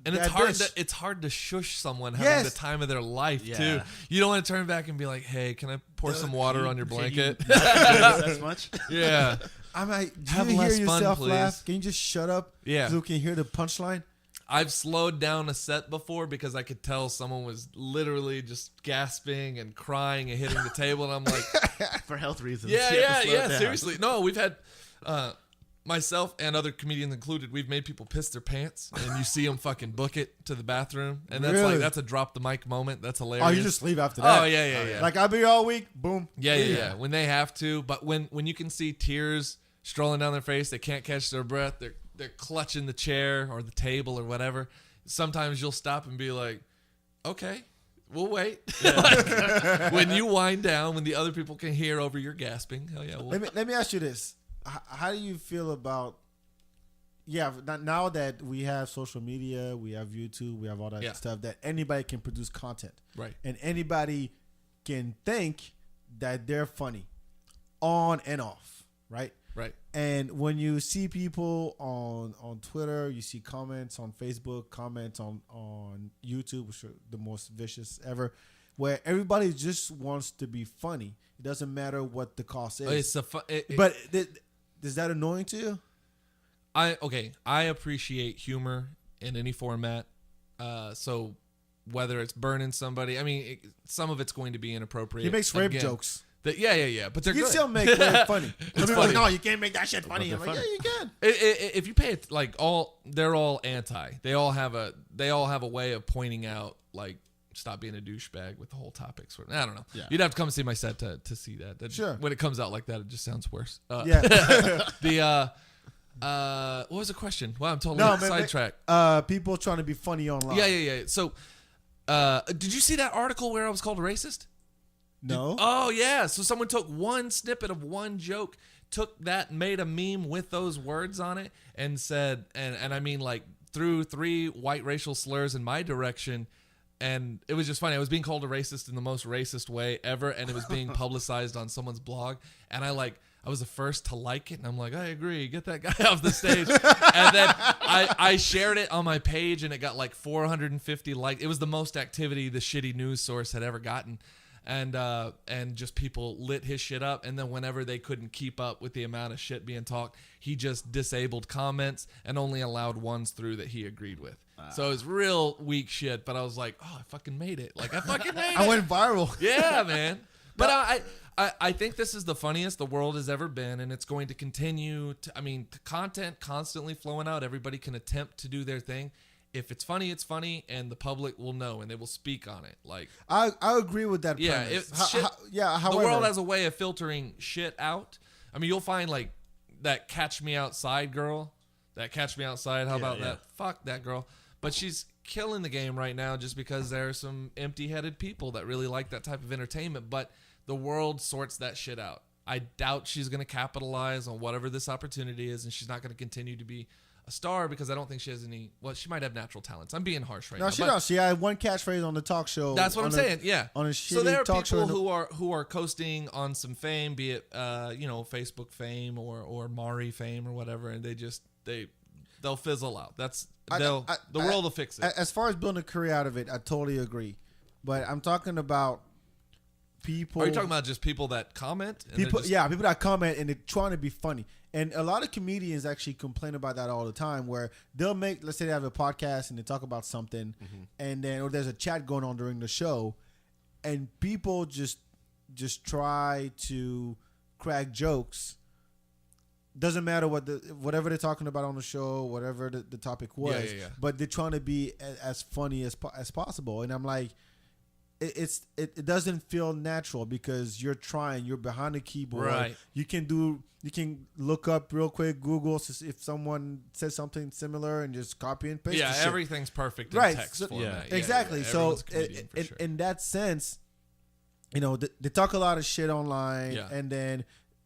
And it's that hard bitch. to shush someone having Yes. the time of their life Yeah. too. You don't want to turn back and be like, "Hey, can I pour some water on your blanket?" As much. Yeah. I'm like, do Have you hear less fun, yourself please. laugh? Can you just shut up? Yeah. So we can hear the punchline. I've slowed down a set before because I could tell someone was literally just gasping and crying and hitting the table, and I'm like, For health reasons. yeah, You have to slow it down. seriously. No, we've had myself and other comedians included. We've made people piss their pants, and you see them fucking book it to the bathroom, and that's Really? like that's a drop the mic moment. That's hilarious. Oh, you just leave after that. Oh yeah. Like I'll be here all week. Boom. Yeah. When they have to, but when you can see tears strolling down their face, they can't catch their breath. They're clutching the chair or the table or whatever. Sometimes you'll stop and be like, "Okay, we'll wait." Like, when you wind down, when the other people can hear over your gasping, hell yeah. Let me ask you this: how do you feel about? Yeah, now that we have social media, we have YouTube, we have all that Yeah. stuff that anybody can produce content, Right. and anybody can think that they're funny, on and off, right? Right. And when you see people on Twitter, you see comments on Facebook, comments on YouTube, which are the most vicious ever, where everybody just wants to be funny. It doesn't matter what the cost is. It's a But is that annoying to you? I appreciate humor in any format. So whether it's burning somebody, I mean, some of it's going to be inappropriate. He makes rape Again, jokes. Yeah. But they're You good. still make rape funny. Some people are like, funny. no, you can't make that shit funny. I'm they're like, yeah, funny. you can. If you pay it, like they're all anti. They all have a way of pointing out like stop being a douchebag with the whole topic. Sort of, I don't know. Yeah. You'd have to come see my set to see that. Sure. When it comes out like that, it just sounds worse. Yeah. What was the question? Wow, I'm totally No, man, sidetracked. people trying to be funny online. Yeah. So, did you see that article where I was called a racist? No. Oh yeah. So someone took one snippet of one joke, took that, made a meme with those words on it, and said, and I mean like threw 3 white racial slurs in my direction, and it was just funny. I was being called a racist in the most racist way ever, and it was being publicized on someone's blog, and I was the first to like it, and I'm like, I agree, get that guy off the stage. And then I shared it on my page, and it got like 450 likes. It was the most activity the shitty news source had ever gotten. And just people lit his shit up, and then whenever they couldn't keep up with the amount of shit being talked, he just disabled comments and only allowed ones through that he agreed with. So it was real weak shit, but I was like, oh, I fucking made it. Like, I fucking made it. I went viral. Yeah, man. But I think this is the funniest the world has ever been, and it's going to continue to, I mean, content constantly flowing out. Everybody can attempt to do their thing. If it's funny, and the public will know, and they will speak on it. Like, I agree with that yeah, premise. the However, world has a way of filtering shit out. I mean, you'll find like that Catch Me Outside girl. That Catch Me Outside. How about that? Fuck that girl. But she's killing the game right now just because there are some empty-headed people that really like that type of entertainment. But the world sorts that shit out. I doubt she's going to capitalize on whatever this opportunity is, and she's not going to continue to be a star because I don't think she has any. Well, she might have natural talents. I'm being harsh right now. No, she but don't. She had one catchphrase on the talk show. That's what I'm saying. Yeah. On a so there are shitty talk show. people who are coasting on some fame, be it Facebook fame or Maury fame or whatever, and they'll fizzle out. The world will fix it. As far as building a career out of it, I totally agree. But I'm talking about people. Are you talking about just people that comment? And People, they're just, yeah, people that comment and they're trying to be funny. And a lot of comedians actually complain about that all the time, where they'll make, let's say they have a podcast and they talk about something, and then or there's a chat going on during the show, and people just try to crack jokes doesn't matter whatever they're talking about on the show, whatever the topic was, yeah. but they're trying to be as funny as possible. And I'm like, it doesn't feel natural because you're behind the keyboard. Right. You can look up real quick, Google if someone says something similar and just copy and paste. Yeah, the shit. everything's perfect in Right. text So- format. Exactly. So Everyone's a comedian for sure. in that sense, you know, they talk a lot of shit online, Yeah. and then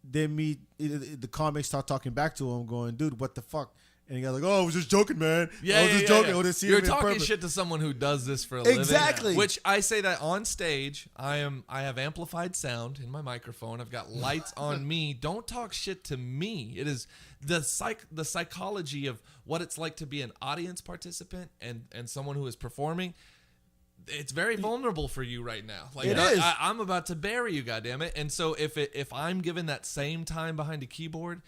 they meet the comics start talking back to him, going, "Dude, what the fuck?" And the guy's like, "Oh, I was just joking, man. I was just joking. Oh, they see You're him in talking purpose." shit to someone who does this for a living. Exactly. Which I say that on stage, I have amplified sound in my microphone. I've got lights on me. Don't talk shit to me. It is the psychology of what it's like to be an audience participant and someone who is performing. It's very vulnerable for you right now. Like It is. I'm about to bury you, goddammit. And so if I'm given that same time behind a keyboard,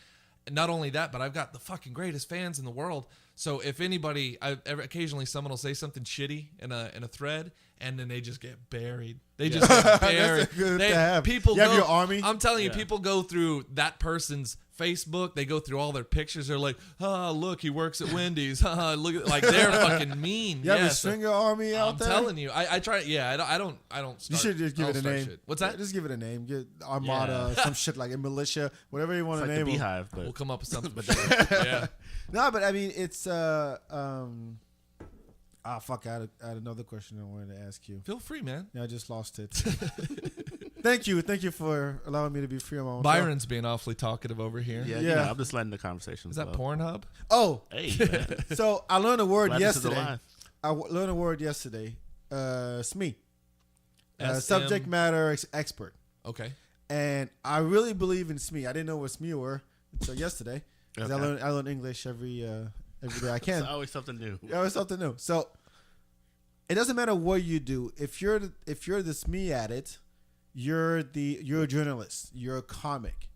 not only that, but I've got the fucking greatest fans in the world. So if anybody, occasionally someone will say something shitty in a thread, and then they just get buried. They just get buried. That's good to have. People You have go, your army? I'm telling you, people go through that person's Facebook. They go through all their pictures. They're like, look, he works at Wendy's. Look at like they're fucking mean. You have a so stringer army out I'm there. telling you, I try. Yeah, I don't. You should just give it a name. Shit. What's that? Just give it a name. Get Armada, some shit like a militia, whatever you want It's to like the name 'em. Beehive, but We'll come up with something. But yeah. No, but I mean, it's fuck! I had another question I wanted to ask you. Feel free, man. Yeah, I just lost it. Thank you for allowing me to be free on my own. Byron's being awfully talkative over here. yeah, Yeah. I'm just letting the conversation Is that flow. Pornhub? Oh, Hey, man. so I learned a word Glad this is yesterday. alive. Learned a word yesterday. SME, SM. subject matter expert, Okay. and I really believe in SME. I didn't know what SME were until yesterday. 'Cause Okay. I learn English every day I can. It's always something new. Yeah, it's something new. So it doesn't matter what you do. If you're the SME at it, you're a journalist. You're a comic.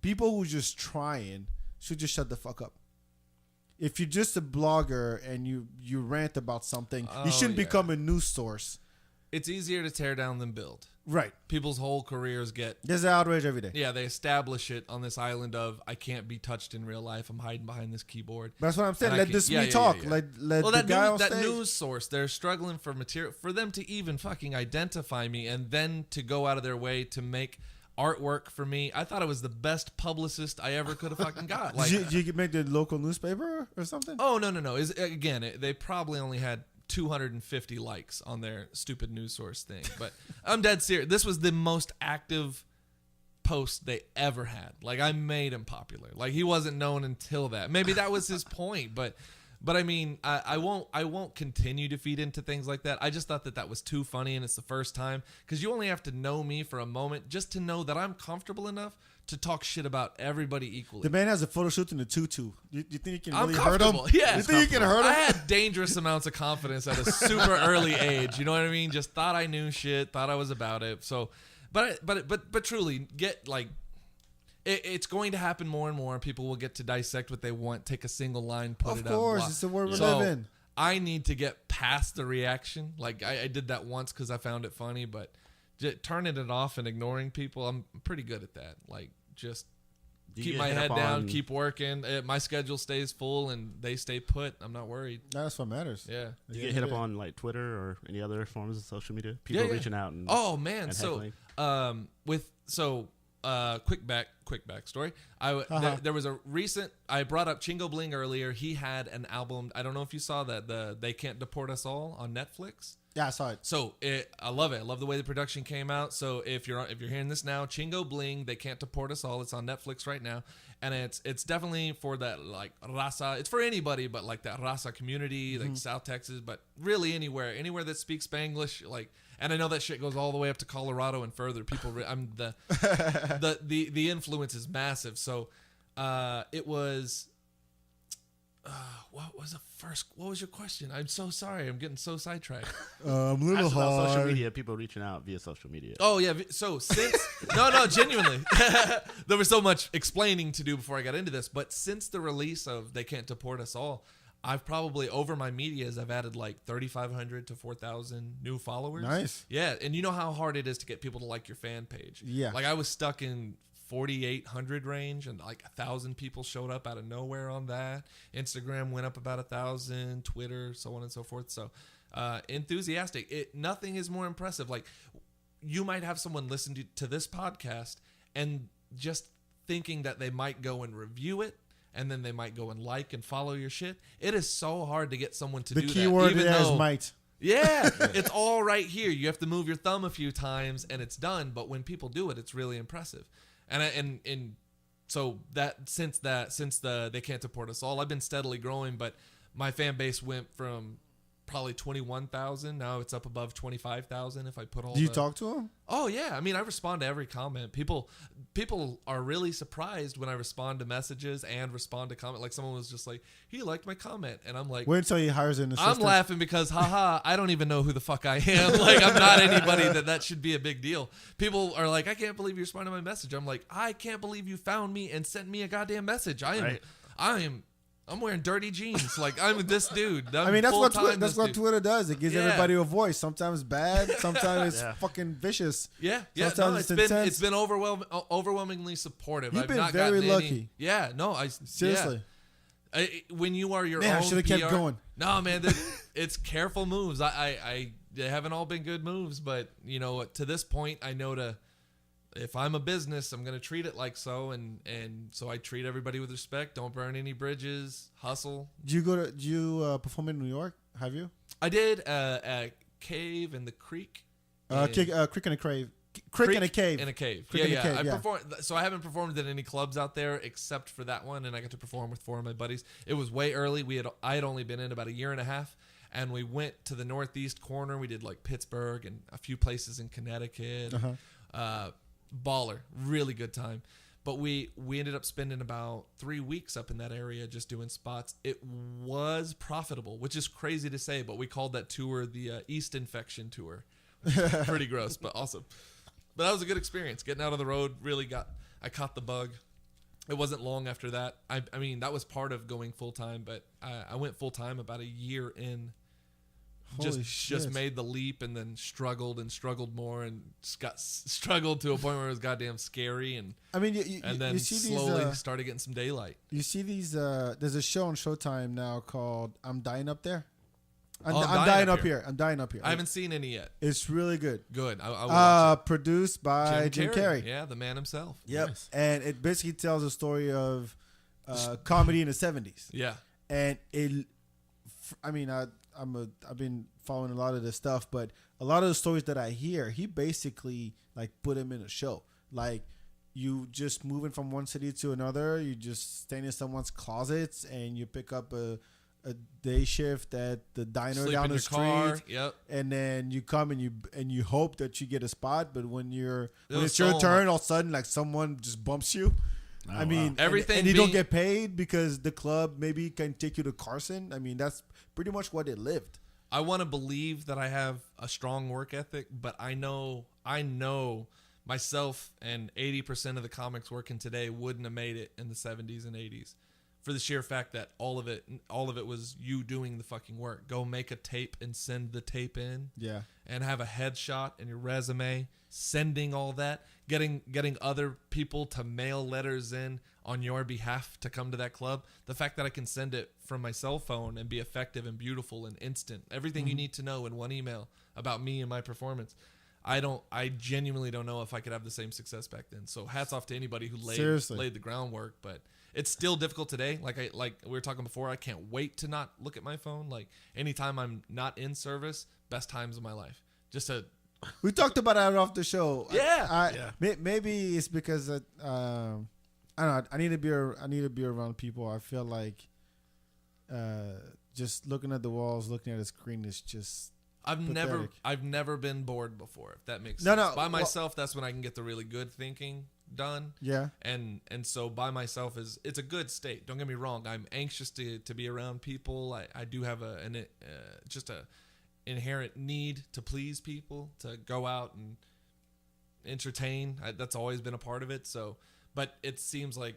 People who just trying should just shut the fuck up. If you're just a blogger and you rant about something, Oh, you shouldn't yeah. become a news source. It's easier to tear down than build. Right. People's whole careers get There's outrage every day. yeah, they establish it on this island of I can't be touched in real life. I'm hiding behind this keyboard. That's what I'm saying. And I Let can- this yeah, me yeah, talk. yeah. Let Well, the that guy news, on that stage. news source, they're struggling for material for them to even fucking identify me and then to go out of their way to make artwork for me. I thought I was the best publicist I ever could have fucking got. Like, Did you make the local newspaper or something? oh no. They probably only had 250 likes on their stupid news source thing. But I'm dead serious. This was the most active post they ever had. Like I made him popular. Like he wasn't known until that. Maybe that was his point, but I mean, I won't continue to feed into things like that. I just thought that was too funny, and it's the first time because you only have to know me for a moment just to know that I'm comfortable enough to talk shit about everybody equally. The man has a photo shoot in a tutu. You think you can I'm really hurt him? comfortable. Yeah. You think you can hurt him? I had dangerous amounts of confidence at a super early age. You know what I mean? Just thought I knew shit, thought I was about it. So, but truly, get like, it's going to happen more and more. People will get to dissect what they want, take a single line, put Of it up. course, blah. it's the world we So, live in. I need to get past the reaction. Like I did that once because I found it funny, but turning it off and ignoring people, I'm pretty good at that. Like just. Do you Keep get my hit head up down, on- keep working. My schedule stays full and they stay put. I'm not worried. That's what matters. Yeah. Do you get hit up on like Twitter or any other forms of social media? People Yeah, yeah. reaching out and Oh man. and So heckling? quick backstory. There was a recent. I brought up Chingo Bling earlier. He had an album. I don't know if you saw that. The They Can't Deport Us All on Netflix. Yeah, I saw it. So I love it. I love the way the production came out. So if you're hearing this now, Chingo Bling, They Can't Deport Us All. It's on Netflix right now, and it's definitely for that like raza. It's for anybody, but like that raza community, like South Texas, but really anywhere that speaks Spanglish. Like, and I know that shit goes all the way up to Colorado and further. People, I'm the influence is massive. So it was. What was your question? I'm so sorry. I'm getting so sidetracked. I'm a Ask little about social hard. media, people reaching out via social media. Oh yeah. So since genuinely, there was so much explaining to do before I got into this. But since the release of They Can't Deport Us All, I've probably over my medias I've added like 3,500 to 4,000 new followers. Nice. Yeah, and you know how hard it is to get people to like your fan page. Yeah. Like I was stuck in 4,800 range, and like 1,000 people showed up out of nowhere on that. Instagram went up about 1,000, Twitter, so on and so forth. So enthusiastic. Nothing is more impressive. Like, you might have someone listen to this podcast and just thinking that they might go and review it, and then they might go and like and follow your shit. It is so hard to get someone to do that. The keyword even there is though, might. yeah, it's all right here. You have to move your thumb a few times and it's done. But when people do it, it's really impressive. And so that since they can't support us all, I've been steadily growing. But my fan base went from probably 21,000. Now it's up above 25,000 if I put all. Do you talk to them? Oh yeah, I mean I respond to every comment. People are really surprised when I respond to messages and respond to comment. Like someone was just like, "He liked my comment," and I'm like, Wait until he hires an assistant. I'm laughing because haha, I don't even know who the fuck I am. Like I'm not anybody that should be a big deal. People are like, "I can't believe you responded to my message." I'm like, "I can't believe you found me and sent me a goddamn message." I'm wearing dirty jeans. Like I'm this dude. I mean, that's what Twitter does. It gives Yeah. everybody a voice. Sometimes bad, sometimes it's fucking vicious. Yeah. Sometimes No, it's intense. it's been overwhelmingly supportive. You've I've been not very gotten lucky. Yeah. No. Seriously. Yeah. When you are your Man, I own should have kept PR going. No, man, it's careful moves. They haven't all been good moves, but you know, to this point, I know if I'm a business, I'm gonna treat it like so, and so I treat everybody with respect. Don't burn any bridges. Hustle. Do you perform in New York? Have you? I did a cave in the creek. Creek and a Cave. Creek and a Cave. In a cave. Creek and a yeah. Cave, I yeah. performed. So I haven't performed at any clubs out there except for that one, and I got to perform with 4 of my buddies. It was way early. I had only been in about a year and a half, and we went to the northeast corner. We did like Pittsburgh and a few places in Connecticut. Baller, really good time. But we ended up spending about 3 weeks up in that area just doing spots. It was profitable, which is crazy to say, but we called that tour the East Infection Tour. Pretty gross, but awesome. But that was a good experience. Getting out on the road I caught the bug. It wasn't long after that. I mean, that was part of going full time, but I went full time about a year in. Just made the leap and then struggled more and struggled to a point where it was goddamn scary, and I mean, and then you see slowly these, started getting some daylight. you see these. There's a show on Showtime now called "I'm Dying Up There." I'm Dying dying Up up here. I'm dying up here. I haven't seen any yet. It's really good. Good. I will watch it. Produced by Jim Carrey. Yeah, the man himself. Yep. Nice. And it basically tells a story of comedy in the 70s. Yeah. And I've been following a lot of this stuff, but a lot of the stories that I hear, he basically like put him in a show. Like you just moving from one city to another, you just staying in someone's closets and you pick up a day shift at the diner Sleep down in the your street. car. Yep. And then you come and you hope that you get a spot, but when was it's your so turn, all of a sudden like someone just bumps you. Oh, I mean, wow. Everything and you don't being- get paid because the club maybe can take you to Carson. I mean, that's pretty much what it lived. I want to believe that I have a strong work ethic, but I know myself and 80% of the comics working today wouldn't have made it in the 70s and 80s. For the sheer fact that all of it was you doing the fucking work. Go make a tape and send the tape in. Yeah. And have a headshot and your resume, sending all that, getting other people to mail letters in on your behalf to come to that club. The fact that I can send it from my cell phone and be effective and beautiful and instant. Everything you need to know in one email about me and my performance. I genuinely don't know if I could have the same success back then. So hats off to anybody who laid the groundwork, but it's still difficult today. Like we were talking before, I can't wait to not look at my phone. Like anytime I'm not in service, best times of my life. We talked about that off the show. Yeah. Maybe it's because I don't know. I need to be around people. I feel like just looking at the walls, looking at a screen is just. I've pathetic. never been bored before, if that makes No, sense. no, By myself, that's when I can get the really good thinking done. Yeah. And so by myself it's a good state. Don't get me wrong. I'm anxious to be around people. I do have just a inherent need to please people, to go out and entertain. That's always been a part of it. So, but it seems like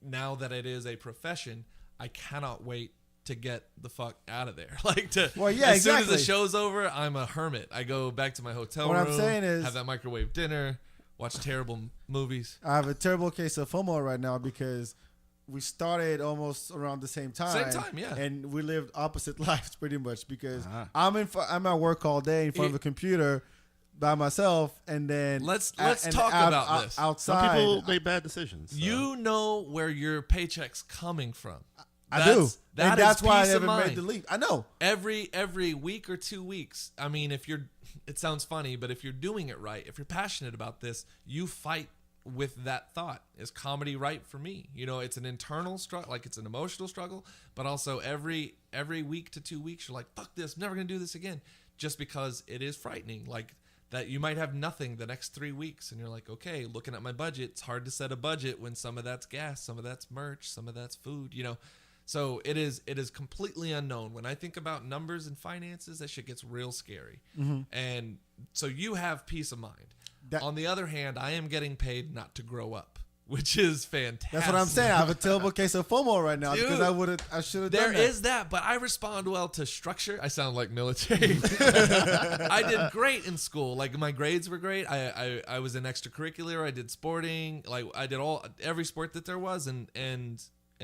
now that it is a profession, I cannot wait to get the fuck out of there. As soon as the show's over, I'm a hermit. I go back to my hotel room. What I'm saying is, have that microwave dinner, watch terrible movies. I have a terrible case of FOMO right now because we started almost around the same time. Same time, yeah. And we lived opposite lives pretty much because Uh-huh. I'm at work all day in front of a computer by myself, and then Let's talk about this. outside. Some people make bad decisions. So. You know where your paycheck's coming from. I do, That and that's is why I peace of never made mind. the leap. I know. Every week or 2 weeks. I mean, it sounds funny, but if you're doing it right, if you're passionate about this, you fight with that thought. Is comedy right for me? You know, it's an internal struggle, like it's an emotional struggle, but also every week to 2 weeks, you're like, fuck this, I'm never gonna do this again, just because it is frightening. Like that, you might have nothing the next 3 weeks, and you're like, okay, looking at my budget, it's hard to set a budget when some of that's gas, some of that's merch, some of that's food. You know. So it is completely unknown. When I think about numbers and finances, that shit gets real scary. And so you have peace of mind. On the other hand, I am getting paid not to grow up, which is fantastic. That's what I'm saying. I have a terrible case of FOMO right now because Dude, I should have done There that. is that, but I respond well to structure. I sound like military. I did great in school. Like my grades were great. I was in extracurricular. I did sporting. Like I did every sport that there was, and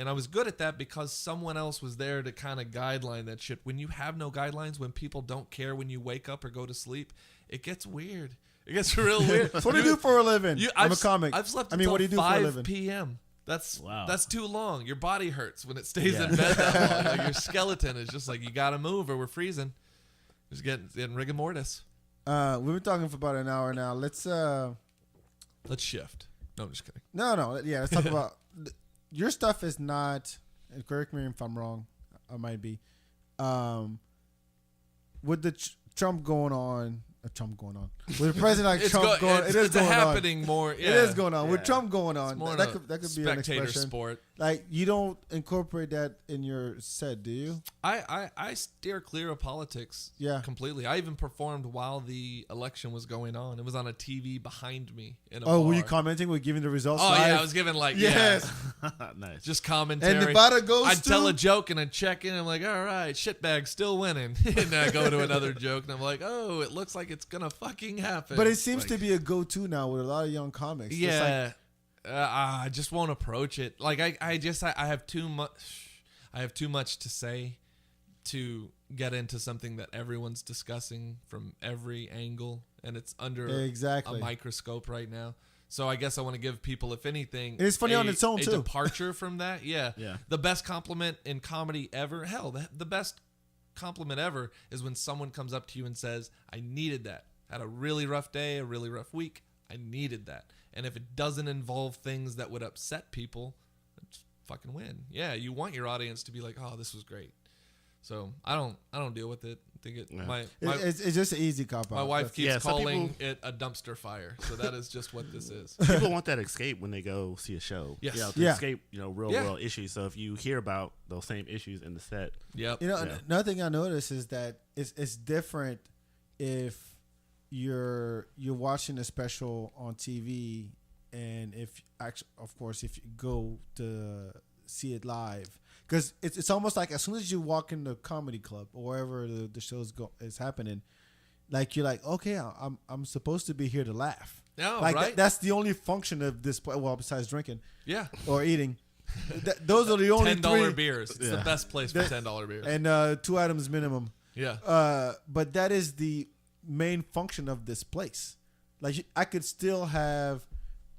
I was good at that because someone else was there to kind of guideline that shit. When you have no guidelines, when people don't care when you wake up or go to sleep, it gets weird. It gets real weird. So what do you do for a living? I'm a comic. I've slept I mean, until what do you do for a 5 living? p.m. That's Wow. That's too long. Your body hurts when it stays Yeah. in bed that long. Like your skeleton is just like, you got to move or we're freezing. Just getting rigor mortis. We've been talking for about an hour now. Let's shift. No, I'm just kidding. No. Yeah, let's talk about your stuff is not, and correct me if I'm wrong, I might be. With the Trump going on, with President Trump going, it is it's going on. happening more. Yeah. It is going on. With Yeah. Trump going on, It's more that of could a be an spectator expression. sport. Like, you don't incorporate that in your set, do you? I steer clear of politics Yeah. completely. I even performed while the election was going on. It was on a TV behind me in a Oh, were bar. you commenting? We're giving the results Oh, live? yeah, I was giving like, Yes. Nice. just commentary. And Nevada goes I'd tell to- a joke and I'd check in. I'm like, all right, shitbag still winning. And I go to another joke and I'm like, oh, it looks like it's going to fucking happen. But it seems to be a go-to now with a lot of young comics. It's like, Yeah. I just won't approach it. Like I have too much to say to get into something that everyone's discussing from every angle, and it's under Exactly. a microscope right now. So I guess I want to give people, if anything, It's funny on its own, a too. departure from that. Yeah. Yeah. The best compliment in comedy ever. Hell, the best compliment ever is when someone comes up to you and says, I needed that. Had a really rough day, a really rough week. I needed that. And if it doesn't involve things that would upset people, it's fucking win. Yeah, you want your audience to be like, oh, this was great. So I don't deal with it. I think Yeah. it's just an easy cop out. my wife keeps Yeah, some calling people- it a dumpster fire. So that is just what this is. People want that escape when they go see a show. Yes. You know, to Yeah. escape, real Yeah. world issues. So if you hear about those same issues in the set, Yep. You know, Yeah. another thing I noticed is that it's different if you're watching a special on TV, and if actually, of course, if you go to see it live, because it's almost like as soon as you walk in the comedy club or wherever the show's is happening, like you're like, okay, I'm supposed to be here to laugh. Oh, like right. that's the only function of this. Well, besides drinking Yeah. or eating, those are the only $10 three. beers. It's the Yeah. best place for $10 beers. And 2 items minimum. Yeah. But that is the main function of this place. Like I could still have,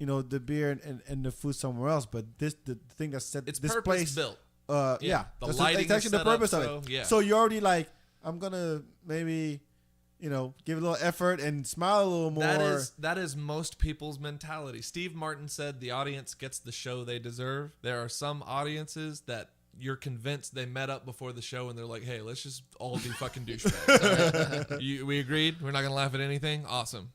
the beer and the food somewhere else, but the thing that set It's this purpose place built. Yeah, Yeah. The that's lighting that's actually is the set up purpose of so- it. yeah. So you're already like, I'm gonna maybe, give a little effort and smile a little more. That is most people's mentality. Steve Martin said the audience gets the show they deserve. There are some audiences that you're convinced they met up before the show and they're like, hey, let's just all be fucking douchebags. All right? We agreed? We're not going to laugh at anything? Awesome.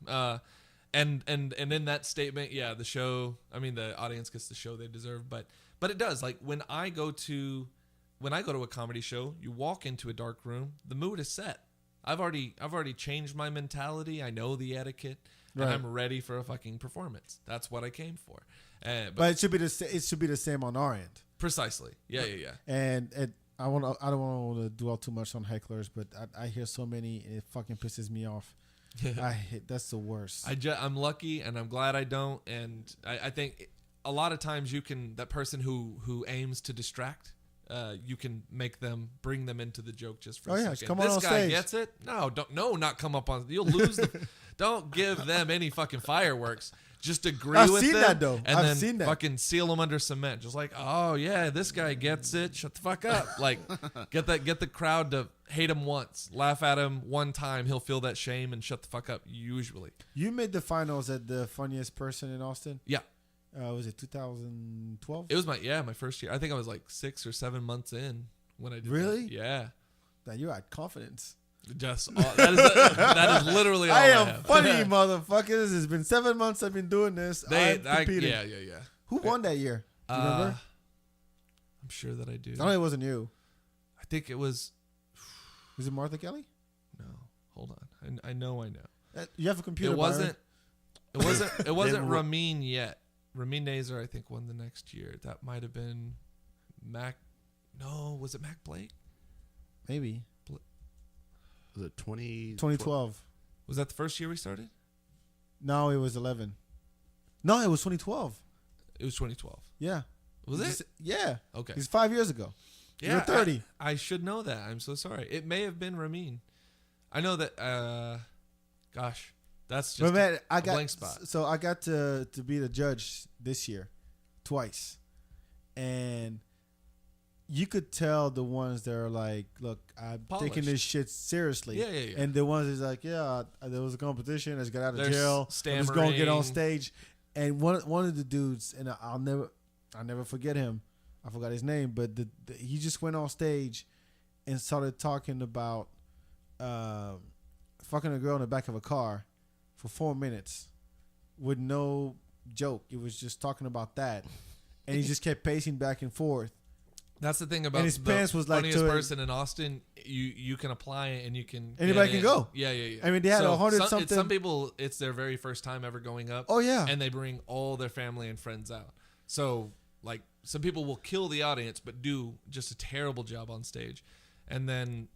And in that statement, yeah, the audience gets the show they deserve. But it does. Like when I go to a comedy show, you walk into a dark room, the mood is set. I've already changed my mentality. I know the etiquette, and Right. I'm ready for a fucking performance. That's what I came for. but it should be the same on our end. Precisely. Yeah. And I don't want to dwell too much on hecklers, but I hear so many, and it fucking pisses me off. That's the worst. I'm lucky, and I'm glad I don't. And I think a lot of times that person who aims to distract, you can bring them into the joke just for a second. Come on this guy stage. gets it. Not come up on. You'll lose. Don't give them any fucking fireworks. Just agree I've with seen them, that, though. and I've then seen that. fucking seal them under cement. Just like, oh yeah, this guy gets it. Shut the fuck up. Like, get the crowd to hate him once, laugh at him one time. He'll feel that shame and shut the fuck up. Usually, You made the finals at the funniest person in Austin. yeah. Was it 2012? It was my first year. I think I was like 6 or 7 months in when I did. Really? That. Yeah. That you had confidence. That is literally all I I am have. funny, motherfuckers. It's been 7 months I've been doing this. I'm competing. Yeah. Who won that year? Do you remember? I'm sure that I do. I know it wasn't you. I think it was. Was it Martha Kelly? No, hold on. I know. You have a computer. It wasn't. Byron. It wasn't were- Ramin yet. Ramin Nazer, I think, won the next year. That might have been Mac. No, was it Mac Blake? Maybe. Was it 2012. Was that the first year we started? No, it was 11. No, it was 2012. It was 2012. Yeah. Was it? Yeah. Okay. It's 5 years ago. Yeah, You're 30. I should know that. I'm so sorry. It may have been Ramin. I know that. Gosh, that's just But man, I a got blank spot. So I got to be the judge this year, twice, and you could tell the ones that are like, "Look, I'm taking Polished. this shit seriously." Yeah. And the ones that's like, "Yeah, there was a competition. I just got out of There's jail. I'm just going to get on stammering. stage." And one of the dudes, and I'll never forget him. I forgot his name, but he just went on stage and started talking about fucking a girl in the back of a car for 4 minutes with no joke. It was just talking about that, and he just kept pacing back and forth. That's the thing about And his the pants was like funniest to it. person in Austin. You can apply it and you can Anybody get can in. go. Yeah. I mean, they had 100 something. Some people, it's their very first time ever going up. Oh, yeah. and they bring all their family and friends out. So like some people will kill the audience, but do just a terrible job on stage, and then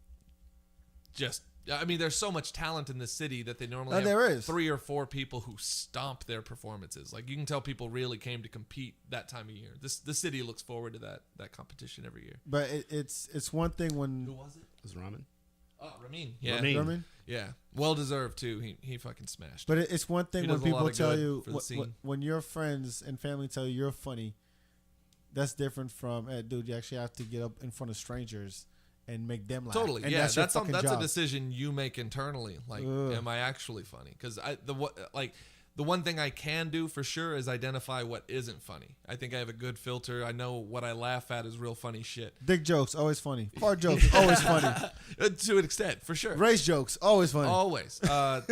just. I mean, there's so much talent in this city that they normally have there is. 3 or 4 people who stomp their performances. Like you can tell people really came to compete that time of year. The city looks forward to that competition every year. But it's one thing when was it? Was Ramen? Oh, Ramin. Yeah. Ramin. you know what I mean? Yeah. Well deserved too. He fucking smashed. But it's one thing He when does a lot people of tell good you for the scene. when your friends and family tell you you're funny. That's different from, hey, dude, you actually have to get up in front of strangers and make them laugh. Totally, And yeah. That's, your That's fucking a job. decision you make internally. Like, Ugh. am I actually funny? Because the one thing I can do for sure is identify what isn't funny. I think I have a good filter. I know what I laugh at is real funny shit. Dick jokes, always funny. Fart jokes, always funny. To an extent, for sure. Race jokes, always funny. Always. And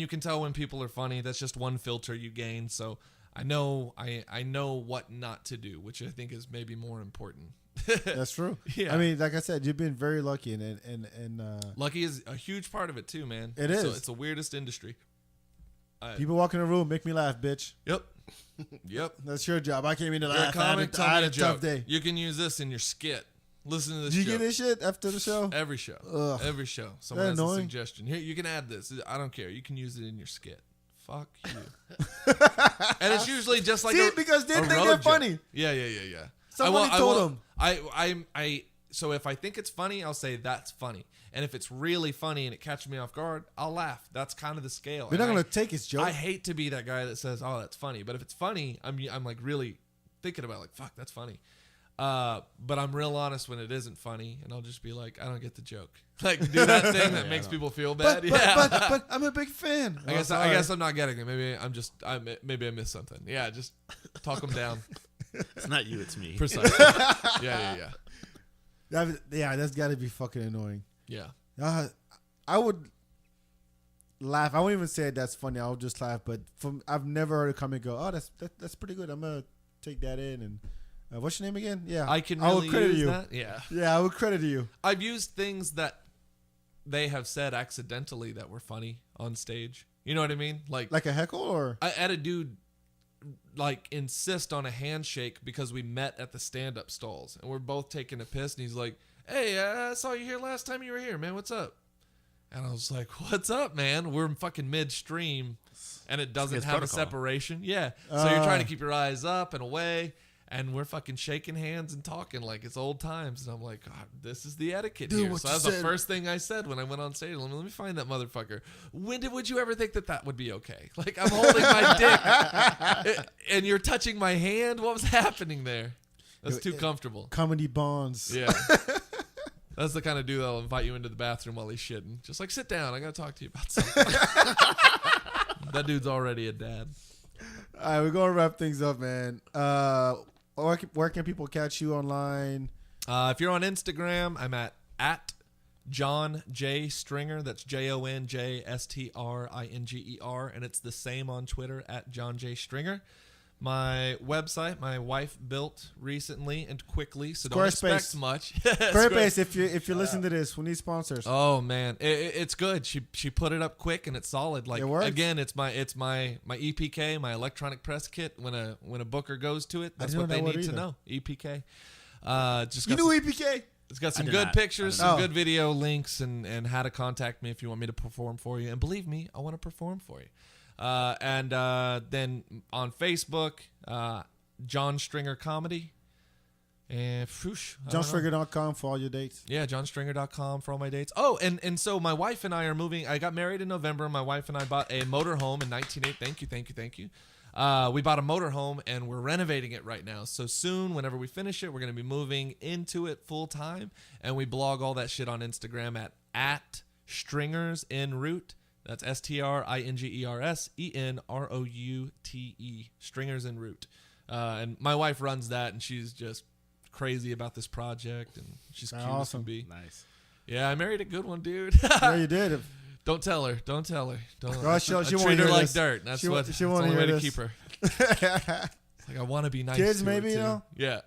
you can tell when people are funny. That's just one filter you gain. So I know what not to do, which I think is maybe more important. That's true. Yeah. I mean, like I said, you've been very lucky, and Lucky is a huge part of it too, man. It So is. it's the weirdest industry. people walk in the room, make me laugh, bitch. Yep. Yep. That's your job. I came in to You're a laugh. comic, I tell had me a a tough joke. day. You can use this in your skit. Listen to this Did you joke. get this shit after the show? Every show. Ugh. Every show. Someone has annoying? a suggestion. Here, you can add this. I don't care. You can use it in your skit. Fuck you. And it's usually just like See, because they a think road they're joke. funny. Yeah. Somebody told them. So if I think it's funny, I'll say that's funny. And if it's really funny and it catches me off guard, I'll laugh. That's kind of the scale. They're not And going to take his joke. I hate to be that guy that says, "Oh, that's funny," but if it's funny, I'm like really thinking about like, "Fuck, that's funny." But I'm real honest when it isn't funny, and I'll just be like, "I don't get the joke." Like do that thing that makes people feel bad. but I'm a big fan. I guess I'm not getting it. Maybe I missed something. Yeah, just talk them down. It's not you, it's me. Precisely. Yeah. That's got to be fucking annoying. Yeah. I would laugh. I wouldn't even say that's funny. I would just laugh. But I've never heard a comic go, "Oh, that's pretty good. I'm gonna take that in." And what's your name again? Yeah, I can I really would credit use you. that. Yeah. Yeah, I would credit you. I've used things that they have said accidentally that were funny on stage. You know what I mean? Like a heckle or I had a dude like insist on a handshake because we met at the stand-up stalls and we're both taking a piss and he's like, "Hey, I saw you here last time you were here, man. What's up?" And I was like, what's up, man? We're fucking midstream, and it doesn't against have protocol. a separation. Yeah. So you're trying to keep your eyes up and away, and we're fucking shaking hands and talking like it's old times. And I'm like, God, this is the etiquette Dude, here. what So you that's the said. first thing I said when I went on stage. Let me find that motherfucker. Would you ever think that would be okay? Like, I'm holding my dick, and you're touching my hand? What was happening there? That's too comfortable. Comedy bonds. Yeah. That's the kind of dude that'll invite you into the bathroom while he's shitting. Just like, sit down. I got to talk to you about something. That dude's already a dad. All right, we're going to wrap things up, man. Where can people catch you online? If you're on Instagram, I'm at John J Stringer. That's JONJSTRINGER. And it's the same on Twitter at John J Stringer. My website, my wife built recently and quickly, so don't Squarespace. expect much. Squarespace, if you listen to this, we need sponsors. Oh man, it's good. She put it up quick and it's solid. Like It works? again, it's my EPK, my electronic press kit. When a booker goes to it, that's didn't what know they that need to word know. EPK. Just You got knew some, EPK? it's got some did good not. pictures, I did some not. good video links, and how to contact me if you want me to perform for you. And believe me, I want to perform for you. And then on Facebook, John Stringer Comedy. And JohnStrigger.com for all your dates. yeah, johnstringer.com for all my dates. Oh, and so my wife and I are moving. I got married in November. My wife and I bought a motorhome in 1980. Thank you. We bought a motorhome, and we're renovating it right now. So soon, whenever we finish it, we're going to be moving into it full time. And we blog all that shit on Instagram at Stringers en route. That's STRINGERSENROUTE. Stringers en route. And my wife runs that, and she's just crazy about this project, and she's cute Awesome. as can be. Nice. Yeah, I married a good one, dude. Yeah, you did. Don't tell her. Don't. Well, she I won't treat her hear like this. dirt. That's She what. won't- That's she the won't only way hear to this. keep her. Like, I want to be nice. Kids, to her, maybe, you too. know? Yeah.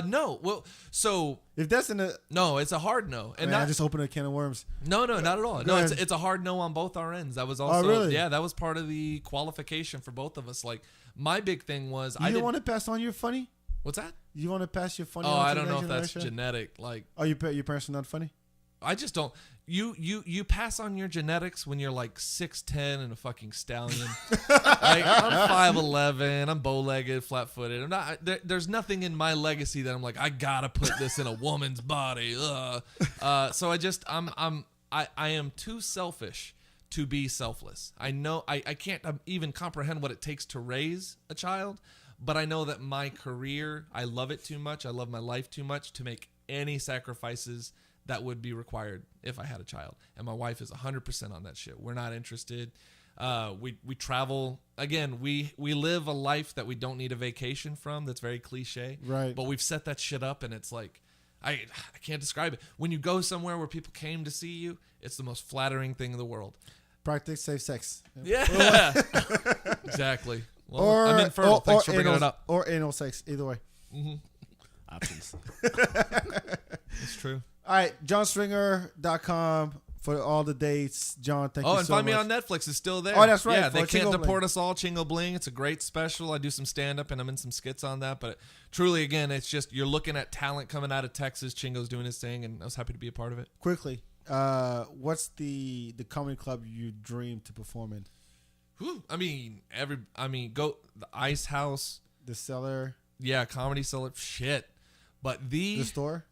No. Well, so If that's in the... no, it's a hard no, and Man, I not. just opened a can of worms. No, not at all. Go No, ahead. it's a hard no on both our ends. That was also really? yeah, that was part of the qualification for both of us. Like, my big thing was You I don't didn't want to pass on your funny? What's that? You want to pass your funny Oh, on to I the don't know next if that's generation? genetic. Like, Oh, your parents are not funny? I just don't. You pass on your genetics when you're like 6'10" and a fucking stallion. Like, I'm 5'11", I'm bow-legged, flat-footed. I'm not. There's nothing in my legacy that I'm like, I gotta put this in a woman's body. So I am too selfish to be selfless. I know I can't even comprehend what it takes to raise a child, but I know that my career, I love it too much. I love my life too much to make any sacrifices that would be required if I had a child. And my wife is 100% on that shit. We're not interested. We travel. Again, we live a life that we don't need a vacation from. That's very cliche. Right. But we've set that shit up, and it's like, I can't describe it. When you go somewhere where people came to see you, it's the most flattering thing in the world. Practice safe sex. Yeah. Exactly. Well, I'm infertile. Thanks for bringing anal, it up. Or anal sex. Either way. Options. It's true. All right. JohnStringer.com for all the dates. John, thank you so much. And Find Me on Netflix is still there. Oh, that's right, Yeah, for they can't Chingo deport Bling. us all. Chingo Bling. It's a great special. I do some stand up and I'm in some skits on that. But truly, again, it's just you're looking at talent coming out of Texas. Chingo's doing his thing, and I was happy to be a part of it. Quickly, what's the comedy club you dream to perform in? Whew. Go the Ice House. The Cellar, Yeah, Comedy Cellar. Shit. But the store.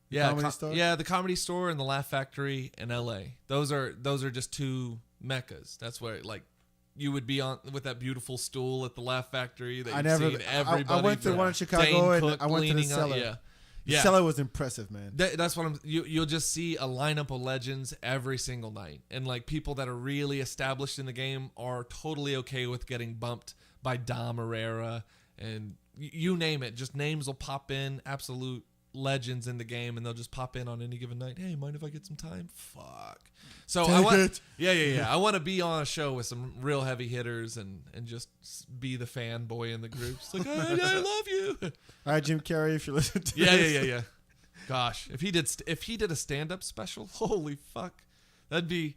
yeah, Comedy Store? Yeah, the Comedy Store and the Laugh Factory in L.A. Those are just two meccas. That's where like you would be on with that beautiful stool at the Laugh Factory. That I never. everybody. I went to from one in Chicago Dane and Cook I went to the leaning on- Cellar. Yeah, The yeah. Cellar was impressive, man. That's what you'll just see a lineup of legends every single night, and like people that are really established in the game are totally okay with getting bumped by Dom Herrera and you name it. Just names will pop in, absolute legends in the game, and they'll just pop in on any given night. Hey, mind if I get some time? Fuck. So I Take want, it. yeah. I want to be on a show with some real heavy hitters and just be the fanboy in the group. It's like, I love you. All right, Jim Carrey, if you listen to Yeah. this. Gosh, if he did a stand-up special, holy fuck, that'd be.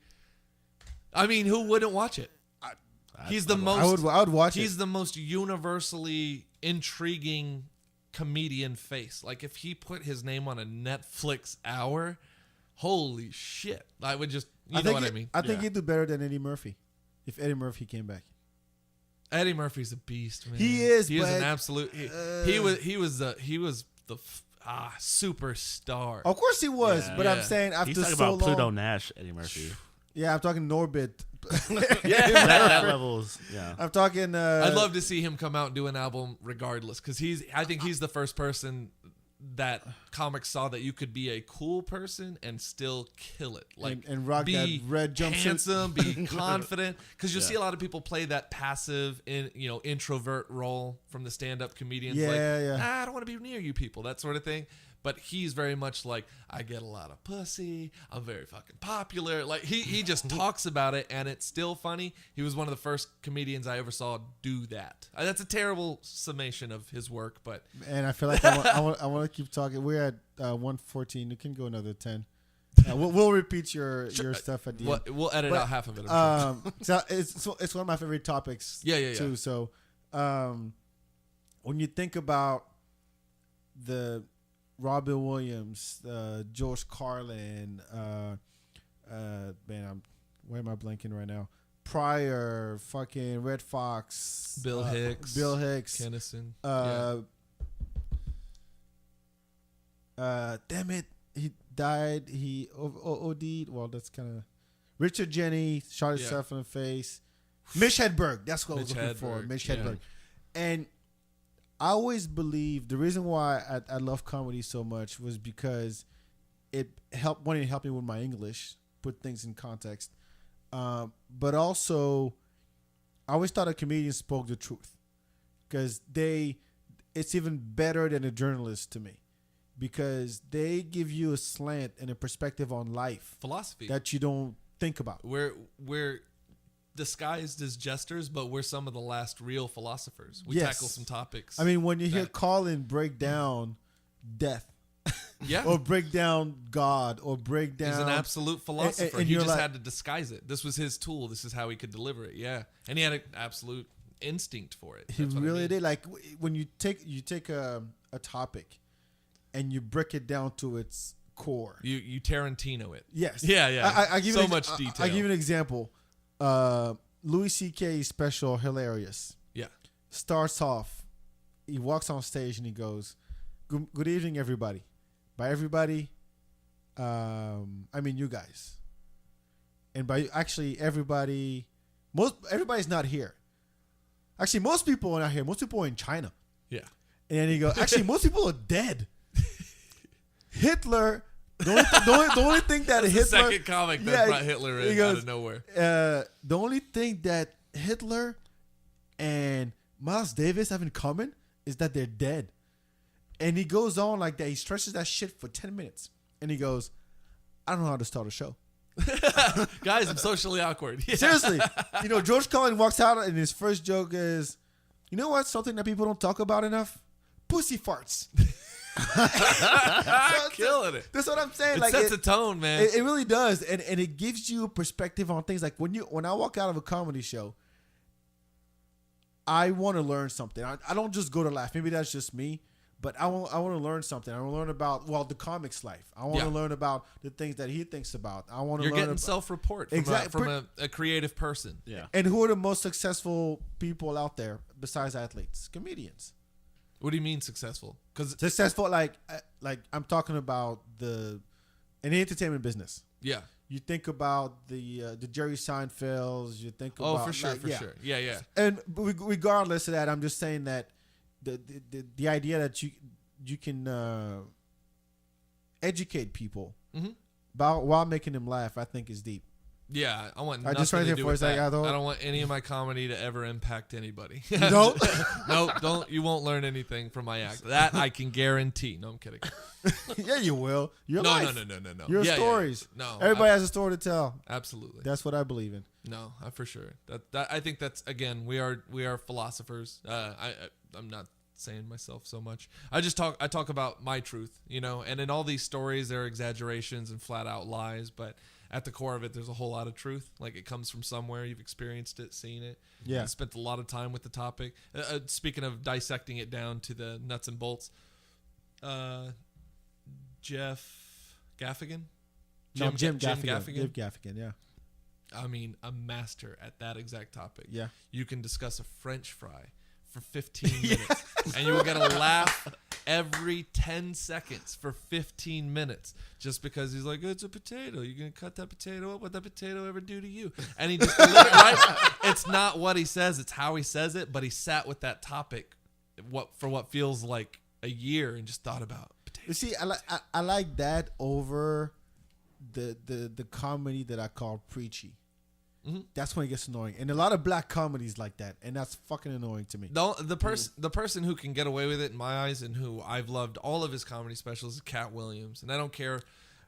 I mean, who wouldn't watch it? He's the most. I would watch He's it. the most universally intriguing comedian face. Like if he put his name on a Netflix hour, holy shit. I would just, you know think what he- I mean? I think Yeah. he'd do better than Eddie Murphy if Eddie Murphy came back. Eddie Murphy's a beast, man. He is, He is an but, absolute. He was the superstar. Of course he was, Yeah. but I'm Yeah. saying after He's talking so about Pluto long. Nash, Eddie Murphy. Yeah, I'm talking Norbit. that levels. Yeah. I'm talking. I'd love to see him come out and do an album regardless, because I think he's the first person that comics saw that you could be a cool person and still kill it, like And rock be that red jumpsuit. handsome, be confident, because you see a lot of people play that passive, introvert role from the stand-up comedians. Yeah, like, yeah. I don't want to be near you people, that sort of thing. But he's very much like, I get a lot of pussy. I'm very fucking popular. Like he just talks about it, and it's still funny. He was one of the first comedians I ever saw do that. That's a terrible summation of his work, but And I feel like I want to keep talking. We're at 114. You can go another 10. We'll repeat your stuff at the end. we'll edit But, out half of it. I'm sure. So it's one of my favorite topics. Yeah. Too. So, when you think about the Robin Williams, George Carlin, where am I blanking right now? Pryor, fucking Red Fox, Bill Hicks, Kennison. Damn it, he died. He OD'd. Well, that's kind of Richard Jenney shot himself in the face. Mitch Hedberg. That's what I was Mitch looking for. Hedberg, Mitch yeah. Hedberg. And I always believed the reason why I love comedy so much was because it helped me with my English, put things in context. But also, I always thought a comedian spoke the truth, because it's even better than a journalist to me, because they give you a slant and a perspective on life Philosophy. that you don't think about. We're disguised as jesters, but we're some of the last real philosophers. We Yes. tackle some topics. I mean, when you hear that- Colin break down death, yeah. or break down God, or break down, He's an absolute philosopher. and He you're just like- had to disguise it. This was his tool. This is how he could deliver it. Yeah, and he had an absolute instinct for it. he That's what I really mean. did. Like when you take a topic and you break it down to its core. You Tarantino it. Yes. Yeah. I give So you much detail. I give you an example. Louis C.K. special, hilarious. Yeah. Starts off, he walks on stage and he goes, "Good evening, everybody." By everybody, I mean you guys. And by actually everybody, everybody's not here. Actually, most people are not here. Most people are in China. Yeah. And he goes, actually, most people are dead. Hitler. The only thing that That's Hitler. the second comic that Yeah, brought Hitler in he goes, out of nowhere. The only thing that Hitler and Miles Davis have in common is that they're dead. And he goes on like that. He stretches that shit for 10 minutes. And he goes, I don't know how to start a show. Guys, I'm socially awkward. Yeah. Seriously. George Carlin walks out and his first joke is, you know what? Something that people don't talk about enough? Pussy farts. Killing it. That's what I'm saying. It Like sets a tone, man. It really does, and it gives you a perspective on things. Like when I walk out of a comedy show, I want to learn something. I don't just go to laugh. Maybe that's just me, but I want to learn something. I want to learn about the comic's life. I want to learn about the things that he thinks about. I want to You're learn getting about, self-report from, a creative person. Yeah. and who are the most successful people out there besides athletes? Comedians. What do you mean successful? Because Successful, like I'm talking about in the entertainment business. yeah. You think about the Jerry Seinfelds. You think about For sure. Yeah. And regardless of that, I'm just saying that the idea that you can educate people about while making them laugh, I think is deep. Yeah, I want I nothing just right to there do for with a second, that. I thought- I don't want any of my comedy to ever impact anybody. You don't? No, don't. You won't learn anything from my act. That I can guarantee. No, I'm kidding. Yeah, you will. Your No. life. No. Your Yeah. stories. No, Everybody has a story to tell. absolutely. That's what I believe in. No, for sure. That I think that's, again, we are philosophers. I'm not saying myself so much. I talk about my truth, and in all these stories there are exaggerations and flat out lies, but at the core of it there's a whole lot of truth. Like, it comes from somewhere. You've experienced it, seen it. Yeah. And spent a lot of time with the topic. Speaking of dissecting it down to the nuts and bolts, Jeff Gaffigan, Jim Jim Gaffigan. Jim Gaffigan, yeah. I mean, a master at that exact topic. Yeah. You can discuss a French fry for 15 minutes, and you will get a laugh every 10 seconds for 15 minutes just because he's like, it's a potato. You're going to cut that potato up? What that potato ever do to you? And he just, right? It's not what he says. It's how he says it, but he sat with that topic for what feels like a year and just thought about potatoes. You see, I like that over the comedy that I call preachy. Mm-hmm. That's when it gets annoying, and a lot of black comedies like that, and that's fucking annoying to me. The person who can get away with it in my eyes, and who I've loved all of his comedy specials, is Cat Williams, and I don't care,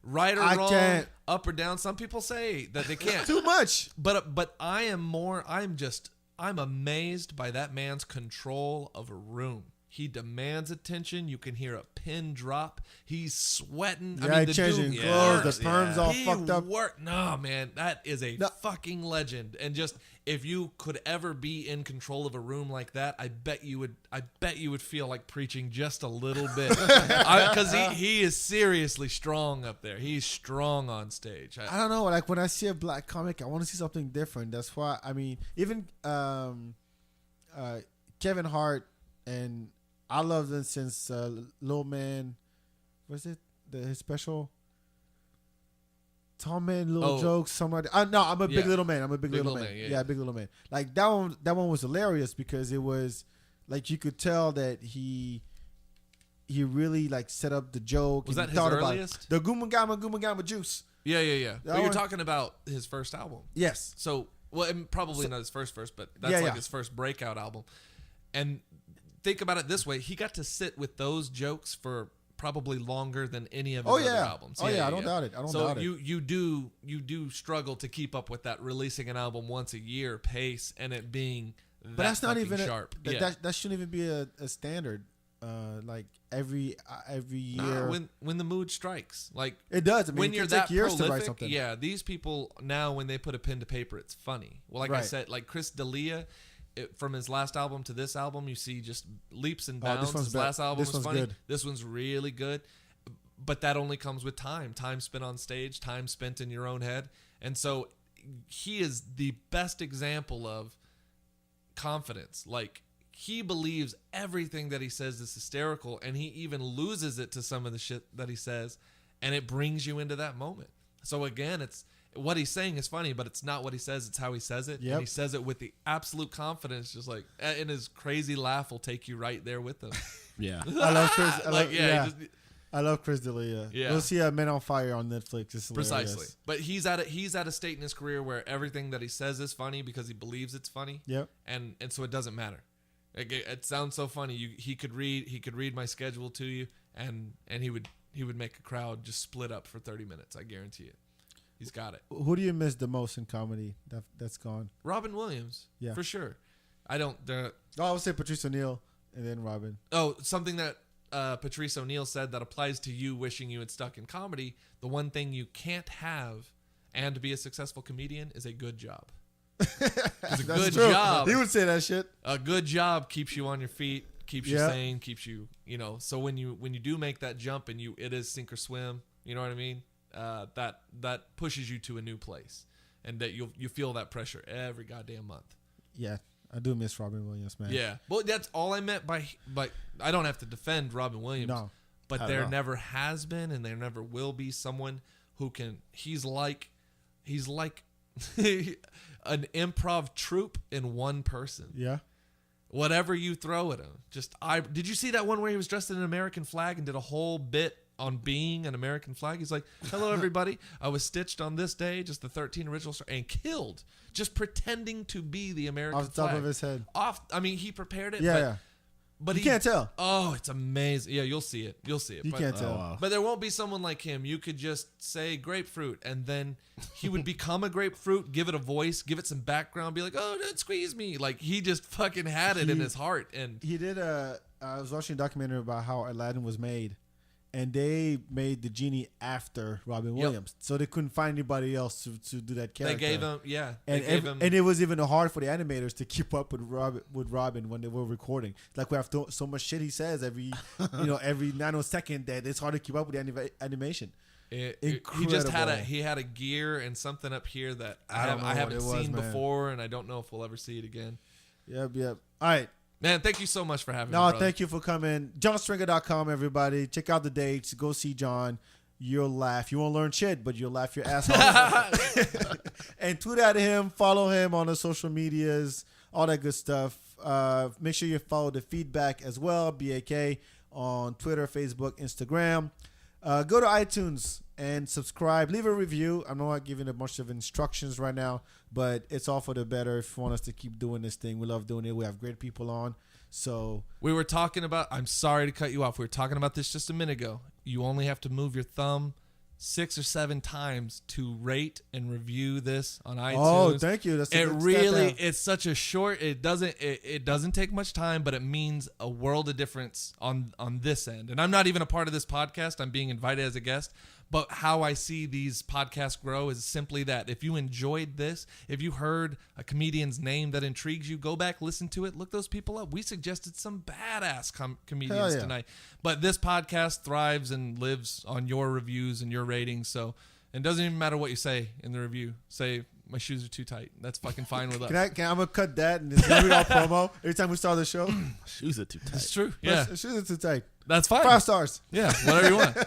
right or wrong, can't. up or down. Some people say that they can't. Too much. But I'm amazed by that man's control of a room. He demands attention. You can hear a pin drop. He's sweating. Yeah, changing clothes. The perm's all fucked up. No, man, that is a fucking legend. And just if you could ever be in control of a room like that, I bet you would feel like preaching just a little bit, because he is seriously strong up there. He's strong on stage. I don't know. Like when I see a black comic, I want to see something different. That's why I mean, even Kevin Hart, and I love them since Little Man. Was it his special? Tall Man, Little Jokes, somebody. No, I'm a Big Little Man. I'm a Big Little Man. Yeah, Big Little Man. Like that one. That one was hilarious because it was like you could tell that he really like set up the joke. Was and that he his thought earliest? About the Gooma Gama Juice. Yeah. But That you're one- talking about his first album. Yes. So, well, and probably not his first, but that's his first breakout album. And think about it this way: he got to sit with those jokes for probably longer than any of his other albums. I don't doubt it. I don't doubt it. So you do struggle to keep up with that releasing an album once a year pace and it being But that's not even sharp. That shouldn't even be a standard. Like every year, when the mood strikes, like it does. I mean, when it you're can take that years prolific, to write something. yeah. These people now, when they put a pen to paper, it's funny. Well, like I Right. said, like Chris D'Elia, from his last album to this album, you see just leaps and bounds. This one's His last album this was one's funny. good. This one's really good. But that only comes with time spent on stage, time spent in your own head. And so he is the best example of confidence. Like, he believes everything that he says is hysterical, and he even loses it to some of the shit that he says, and it brings you into that moment. So again, it's what he's saying is funny, but it's not what he says, it's how he says it. Yep. And he says it with the absolute confidence, just like, and his crazy laugh will take you right there with him. Yeah. I love Chris. I love Chris D'Elia. Yeah. We'll see Men on Fire on Netflix. It's hilarious. Precisely. But he's at a state in his career where everything that he says is funny because he believes it's funny. Yep. And so it doesn't matter. It sounds so funny. He could read my schedule to you, and he would make a crowd just split up for 30 minutes. I guarantee it. He's got it. Who do you miss the most in comedy that's gone? Robin Williams. Yeah. For sure. I don't. I would say Patrice O'Neal and then Robin. Oh, something that Patrice O'Neal said that applies to you wishing you had stuck in comedy. The one thing you can't have and be a successful comedian is a good job. It's a good true. job. He would say that shit. A good job keeps you on your feet, keeps you Yeah. sane, keeps you, so when you do make that jump and it is sink or swim, you know what I mean? That pushes you to a new place, and that you feel that pressure every goddamn month. Yeah, I do miss Robin Williams, man. Yeah. Well, that's all I meant by I don't have to defend Robin Williams. No. But Not at there all. never has been, and there never will be someone who can. He's like an improv troupe in one person. Yeah. Whatever you throw at him, did you see that one where he was dressed in an American flag and did a whole bit on being an American flag? He's like, "Hello, everybody. I was stitched on this day, just the 13 original star, and killed, just pretending to be the American Off the flag." top of his head. I mean, he prepared it. Yeah. But You can't tell. Oh, it's amazing. Yeah, you'll see it. You can't tell. wow. But there won't be someone like him. You could just say grapefruit, and then he would become a grapefruit, give it a voice, give it some background, be like, "Oh, don't squeeze me." Like, he just fucking had it in his heart. And He did I was watching a documentary about how Aladdin was made, and they made the genie after Robin Williams, so they couldn't find anybody else to do that character. they gave him, yeah. And, they gave him. and it was even hard for the animators to keep up with Robin when they were recording. Like, we have so much shit he says every nanosecond that it's hard to keep up with the animation. He just had a gear and something up here that I haven't seen before, and I don't know if we'll ever see it again. Yep. All right. Man, thank you so much for having me. No, brother. thank you for coming. JohnStringer.com, everybody. Check out the dates. Go see John. You'll laugh. You won't learn shit, but you'll laugh your ass off. And tweet at him. Follow him on the social medias. All that good stuff. Make sure you follow the feedback as well. BAK on Twitter, Facebook, Instagram. Go to iTunes and subscribe. Leave a review. I'm not giving a bunch of instructions right now, but it's all for the better if you want us to keep doing this thing. We love doing it. We have great people on. So we were talking about, I'm sorry to cut you off. We were talking about this just a minute ago. You only have to move your thumb 6 or 7 times to rate and review this on iTunes. Oh, thank you. That's a good step. It's such a short, it doesn't take much time, but it means a world of difference on this end. And I'm not even a part of this podcast. I'm being invited as a guest. But how I see these podcasts grow is simply that. If you enjoyed this, if you heard a comedian's name that intrigues you, go back, listen to it, look those people up. We suggested some badass comedians tonight. But this podcast thrives and lives on your reviews and your ratings. So it doesn't even matter what you say in the review. Say, my shoes are too tight. That's fucking fine with us. I'm going to cut that and it's going to be our promo every time we start the show. Shoes are too tight. It's true. Yeah. Shoes are too tight. That's fine. 5 stars. Yeah, whatever you want.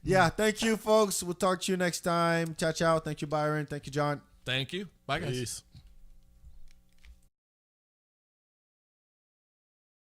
Yeah, thank you, folks. We'll talk to you next time. Ciao, ciao. Thank you, Byron. Thank you, John. Thank you. Bye, guys. Peace.